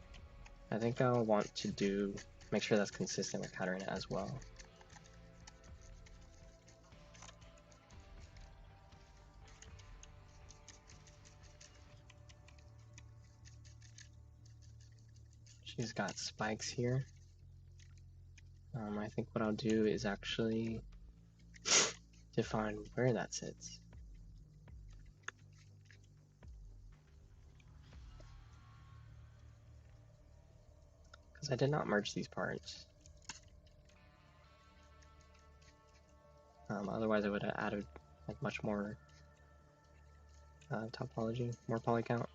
I think I'll want to make sure that's consistent with Katarina as well. She's got spikes here. I think what I'll do is actually define where that sits. Because I did not merge these parts. Otherwise I would have added like much more topology, more poly count.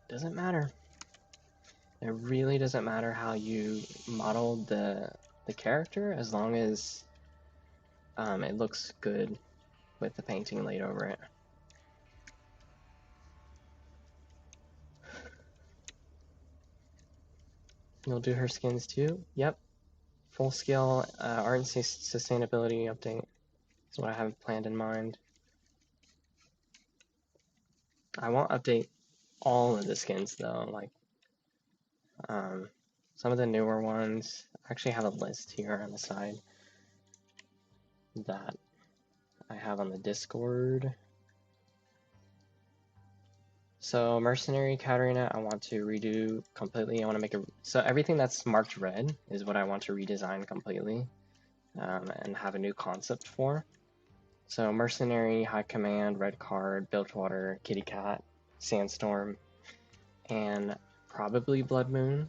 Doesn't matter. It really doesn't matter how you model the character as long as it looks good with the painting laid over it. You'll do her skins too? Yep. Full scale art and sustainability update is what I have planned in mind. I won't update all of the skins though, like some of the newer ones. I actually have a list here on the side that I have on the Discord. So Mercenary Katarina, I want to redo completely. I want to make so everything that's marked red is what I want to redesign completely and have a new concept for. So Mercenary, High Command, Red Card, Bilgewater, Kitty Cat, Sandstorm, and probably Blood Moon.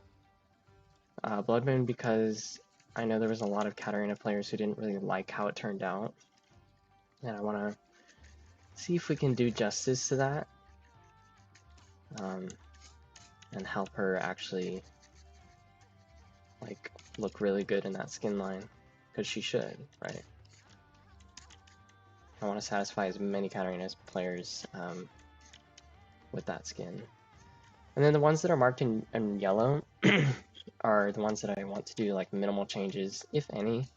Blood Moon because I know there was a lot of Katarina players who didn't really like how it turned out. And I want to see if we can do justice to that. And help her actually like look really good in that skin line, because she should, right? I want to satisfy as many Katarina players with that skin. And then the ones that are marked in yellow are the ones that I want to do like minimal changes, if any,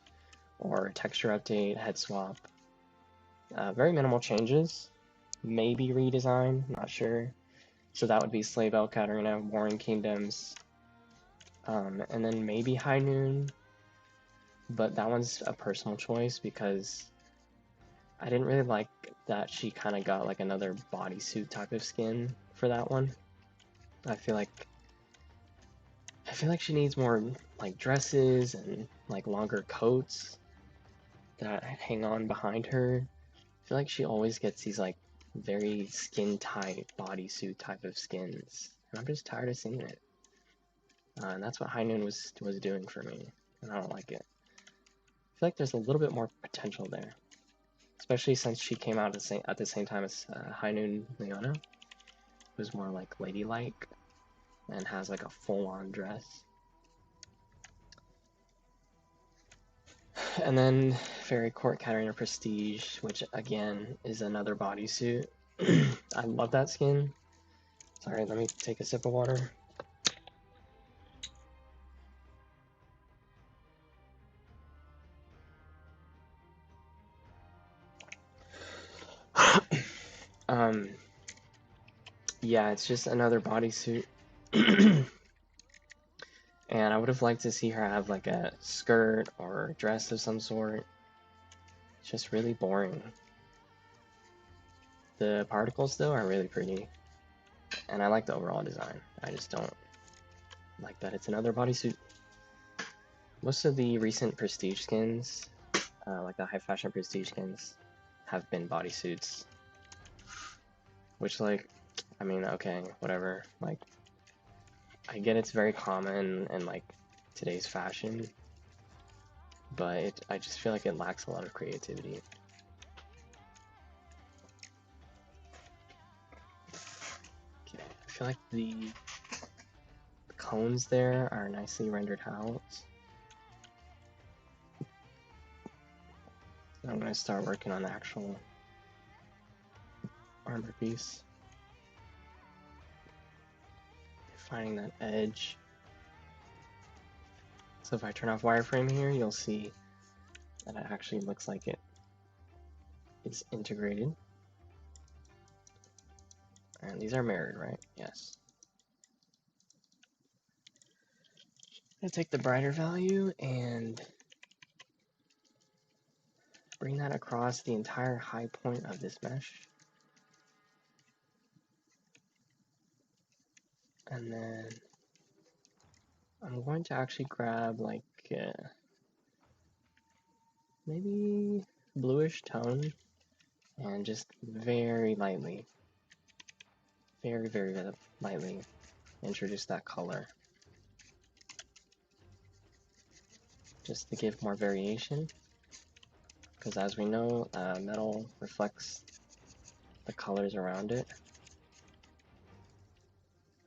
or texture update, head swap. Very minimal changes, maybe redesign, not sure. So that would be Slave Bell Katarina, Warring Kingdoms, and then maybe High Noon, but that one's a personal choice because I didn't really like that she kind of got like another bodysuit type of skin for that one. I feel like she needs more like dresses and like longer coats that hang on behind her. I feel like she always gets these like very skin tight bodysuit type of skins, and I'm just tired of seeing it. And that's what High Noon was doing for me, and I don't like it. I feel like there's a little bit more potential there, especially since she came out at the same time as High Noon Leona, who's more like ladylike and has like a full-on dress. And then Fairy Court Katarina Prestige, which again is another bodysuit. I love that skin. Sorry, let me take a sip of water. yeah, it's just another bodysuit. And I would have liked to see her have like a skirt or dress of some sort. It's just really boring. The particles though are really pretty. And I like the overall design. I just don't like that it's another bodysuit. Most of the recent prestige skins, like the high fashion prestige skins, have been bodysuits. Which, like, I mean, okay, whatever. Like, I get it's very common in like today's fashion, but I just feel like it lacks a lot of creativity. Okay, I feel like the cones there are nicely rendered out. So I'm gonna start working on the actual armor piece. Finding that edge. So if I turn off wireframe here, you'll see that it actually looks like it is integrated. And these are mirrored, right? Yes. I'm gonna take the brighter value and bring that across the entire high point of this mesh. And then I'm going to actually grab like maybe bluish tone and just very lightly, very lightly introduce that color. Just to give more variation. Because as we know, metal reflects the colors around it.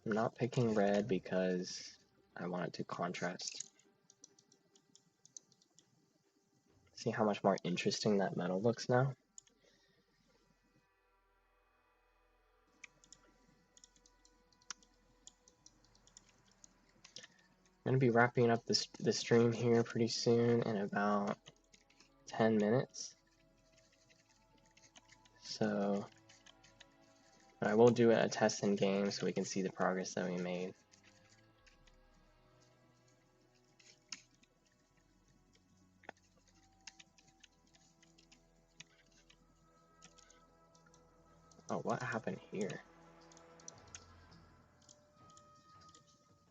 I'm not picking red because I want it to contrast. See how much more interesting that metal looks now? I'm going to be wrapping up the stream here pretty soon in about 10 minutes. So, but I will do a test in game so we can see the progress that we made. Oh, what happened here?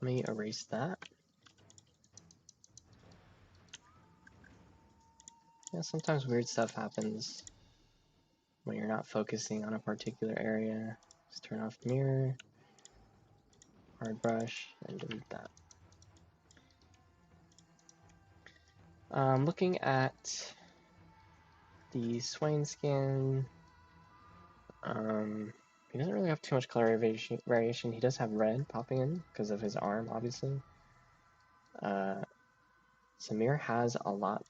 Let me erase that. Yeah, sometimes weird stuff happens when you're not focusing on a particular area. Just turn off the mirror, hard brush, and delete that. Looking at the Swain skin, he doesn't really have too much color variation. He does have red popping in because of his arm, obviously. Samir has a lot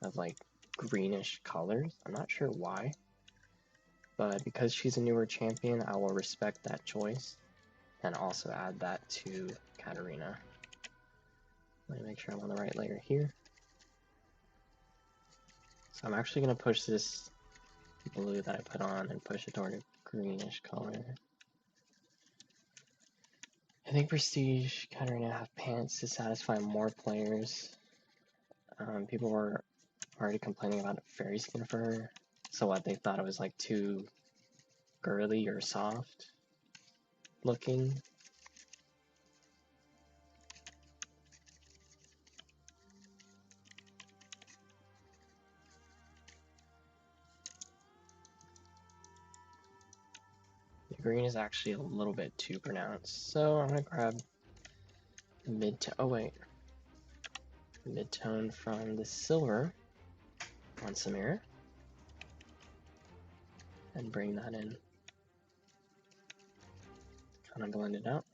of like greenish colors. I'm not sure why, but because she's a newer champion, I will respect that choice and also add that to Katarina. Let me make sure I'm on the right layer here. So I'm actually going to push this blue that I put on and push it toward a greenish color. I think Prestige Katarina have pants to satisfy more players. People were already complaining about a fairy skin for her. So what, they thought it was like too girly or soft looking. The green is actually a little bit too pronounced. So I'm gonna grab mid-tone from the silver on Samira and bring that in. Kind of blend it out.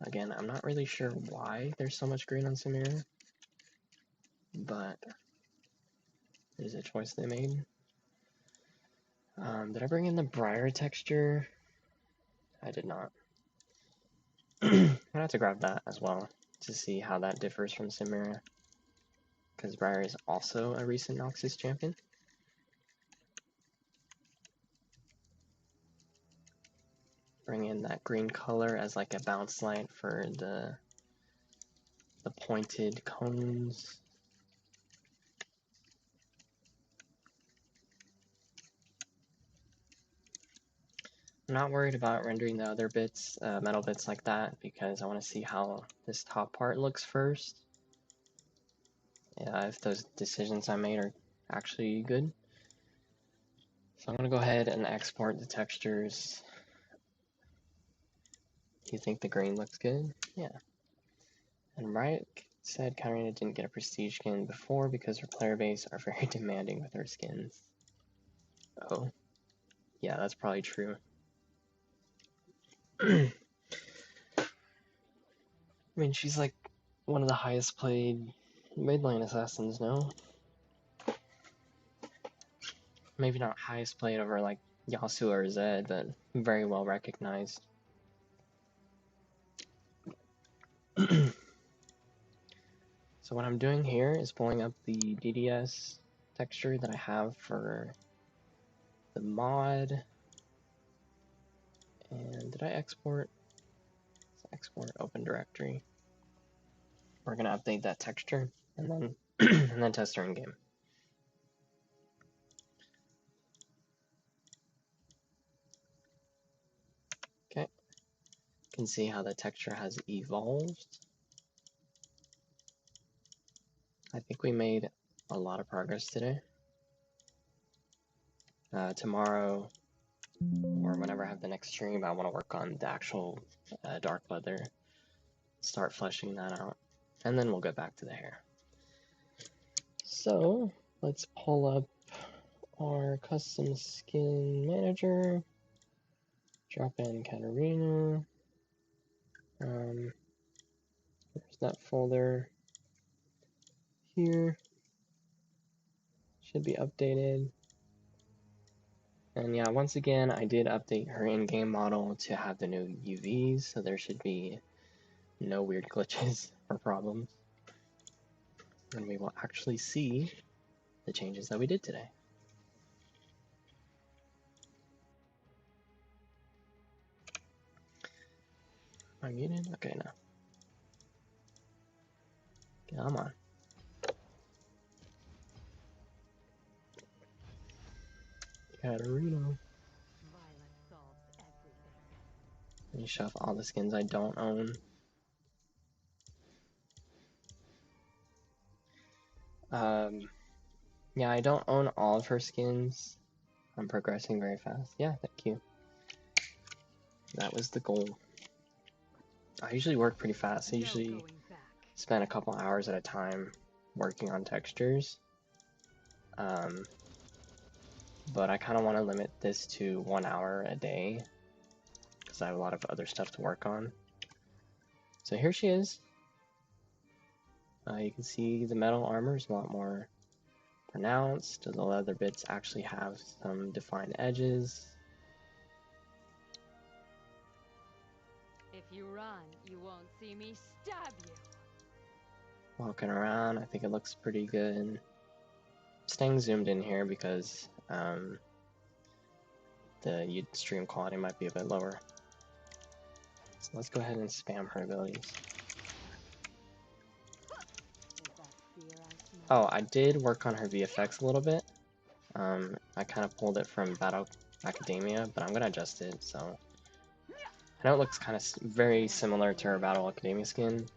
Again, I'm not really sure why there's so much green on Samira, but it is a choice they made. Did I bring in the briar texture? I did not. I'm gonna have to grab that as well to see how that differs from Samira, because briar is also a recent Noxus champion. bring in that green color as like a bounce light for the pointed cones. I'm not worried about rendering the other bits, metal bits like that, because I want to see how this top part looks first. Yeah, if those decisions I made are actually good. So I'm going to go ahead and export the textures. You think the green looks good? Yeah. And Riot said Katarina didn't get a prestige skin before because her player base are very demanding with her skins. Oh. Yeah, that's probably true. I mean, she's like one of the highest played mid lane assassins, no? Maybe not highest played over like Yasuo or Zed, but very well recognized. So what I'm doing here is pulling up the DDS texture that I have for the mod. And did I export? Let's export open directory. We're gonna update that texture and then and then test her in game. Okay, you can see how the texture has evolved. I think we made a lot of progress today. Tomorrow, or whenever I have the next stream, I want to work on the actual dark leather, start fleshing that out, and then we'll get back to the hair. So let's pull up our custom skin manager, drop in Katarina. There's that folder here. Should be updated. And yeah, once again, I did update her in-game model to have the new UVs, so there should be no weird glitches or problems. And we will actually see the changes that we did today. Am I muted? Okay, no. Come on. Katarina. Let me show off all the skins I don't own. Yeah, I don't own all of her skins. I'm progressing very fast. Yeah, thank you. That was the goal. I usually work pretty fast. I usually spend a couple hours at a time working on textures. But I kind of want to limit this to 1 hour a day because I have a lot of other stuff to work on. So here she is. You can see the metal armor is a lot more pronounced. The leather bits actually have some defined edges. If you run, you won't see me stab you. Walking around, I think it looks pretty good. Staying zoomed in here because the stream quality might be a bit lower. So let's go ahead and spam her abilities. Oh, I did work on her VFX a little bit. I kind of pulled it from Battle Academia, but I'm gonna adjust it. So I know it looks kind of very similar to her Battle Academia skin,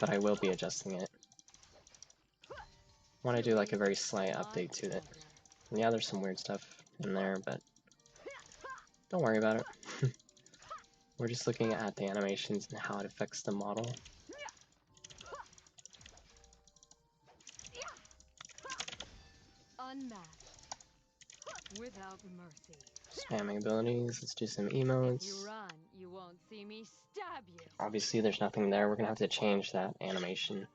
but I will be adjusting it. I want to do like a very slight update to it. And yeah, there's some weird stuff in there, but don't worry about it. We're just looking at the animations and how it affects the model. Unmatched. Without mercy. Spamming abilities, let's do some emotes. If you run, you won't see me stab you. Obviously there's nothing there, we're gonna have to change that animation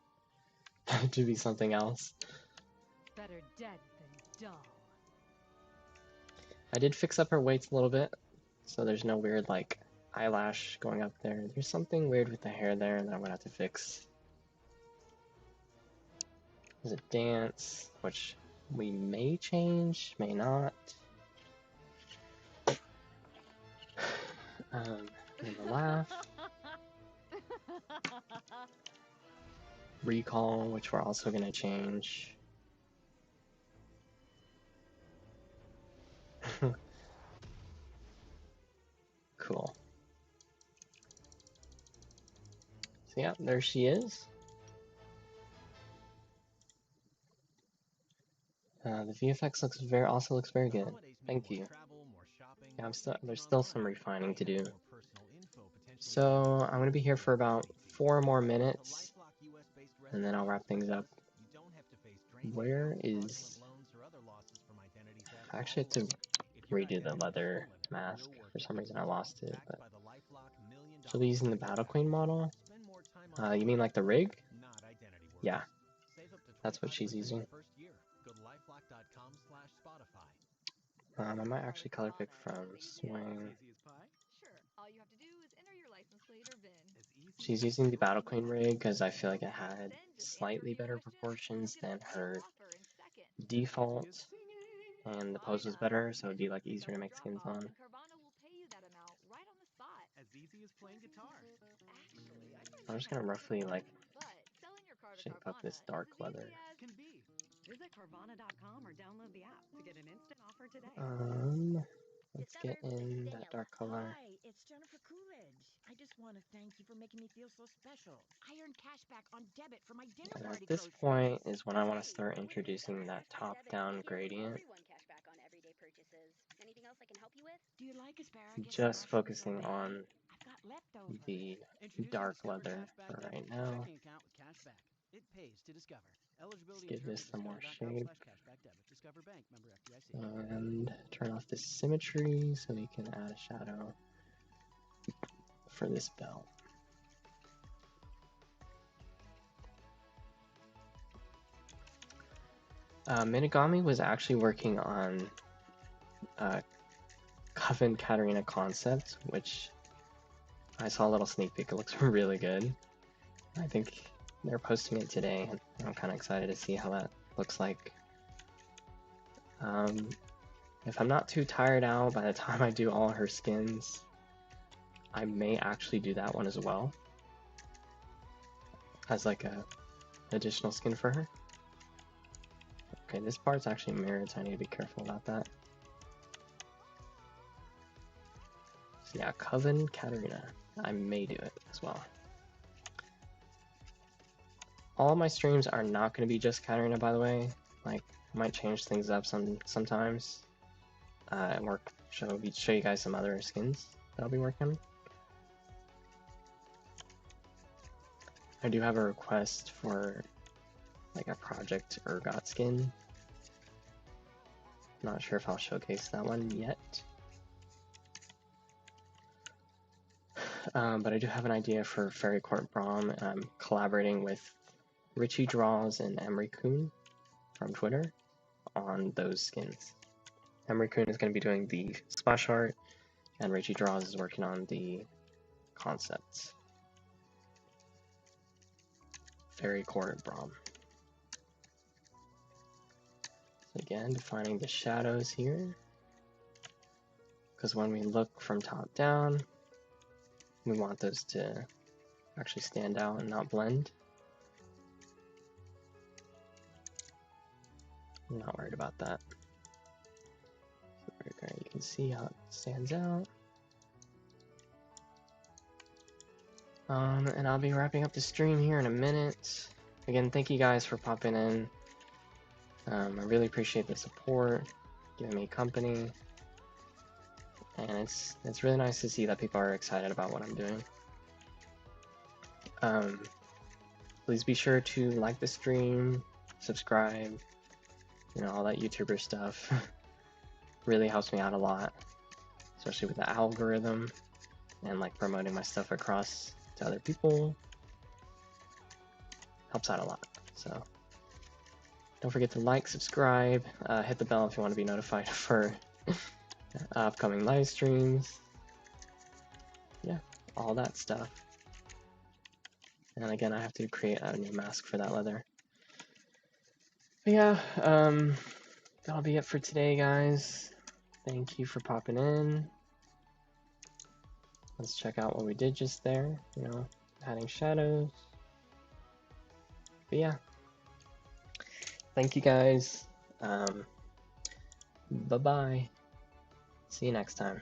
to be something else. Better dead than dull. I did fix up her weights a little bit, so there's no weird like eyelash going up there. There's something weird with the hair there that I'm gonna have to fix. There's a dance, which we may change, may not. And the laugh, recall, which we're also going to change. Cool. So yeah, there she is. The VFX also looks very good. Thank you. Yeah, there's still some refining to do. So I'm gonna be here for about 4 more minutes, and then I'll wrap things up. Where is? I actually had to redo the leather mask. For some reason I lost it, but she'll be using the Battle Queen model. You mean like the rig? Yeah, that's what she's using. I might actually color pick from Swing. She's using the Battle Queen rig because I feel like it had slightly better proportions than her default, and the pose was better, so it'd be like easier to make skins on. I'm just gonna roughly like shape up this dark leather. Visit Carvana.com or download the app to get an instant offer today. Let's get in that dark color. Hi, it's Jennifer Coolidge. I just want to thank you for making me feel so special. I earned cash back on debit for my dinner And party at this clothes point space. is when I want to start introducing that top-down gradient. Do you like asparagus? Just mushroom focusing sorbet? on I've got leftovers. the Introducing dark Discover leather Cashback for right Debit, now. checking account with cashback. It pays to Discover. Let's Eligibility give and terms this at some more discover.com shape. /cashback debit. Discover Bank, member FDIC. And turn off the symmetry so we can add a shadow for this belt. Minigami was actually working on Coven Katarina concept, which I saw a little sneak peek. It looks really good. I think they're posting it today, and I'm kind of excited to see how that looks like. If I'm not too tired out by the time I do all her skins, I may actually do that one as well as like a additional skin for her. Okay, this part's actually mirrored, so I need to be careful about that. So yeah, Coven Katarina. I may do it as well. All my streams are not going to be just Katarina, by the way. Like, I might change things up sometimes. And show you guys some other skins that I'll be working on. I do have a request for like a Project Urgot skin. Not sure if I'll showcase that one yet. But I do have an idea for Fairy Court Braum. I'm collaborating with Richie Draws and Emery Kuhn from Twitter on those skins. Emery Kuhn is going to be doing the splash art, and Richie Draws is working on the concepts. Fairy Court Braum. So again, defining the shadows here, because when we look from top down, we want those to actually stand out and not blend. I'm not worried about that. So you can see how it stands out. And I'll be wrapping up the stream here in a minute. Again, thank you guys for popping in. I really appreciate the support, giving me company, and it's really nice to see that people are excited about what I'm doing. Please be sure to like the stream, subscribe, you know, all that YouTuber stuff. Really helps me out a lot, especially with the algorithm and like promoting my stuff across to other people. Helps out a lot. So don't forget to like, subscribe, hit the bell if you want to be notified for upcoming live streams. Yeah, all that stuff. And again, I have to create a new mask for that leather. But yeah, that'll be it for today, guys. Thank you for popping in. let's check out what we did just there, you know, adding shadows. But yeah, thank you guys. Bye-bye. See you next time.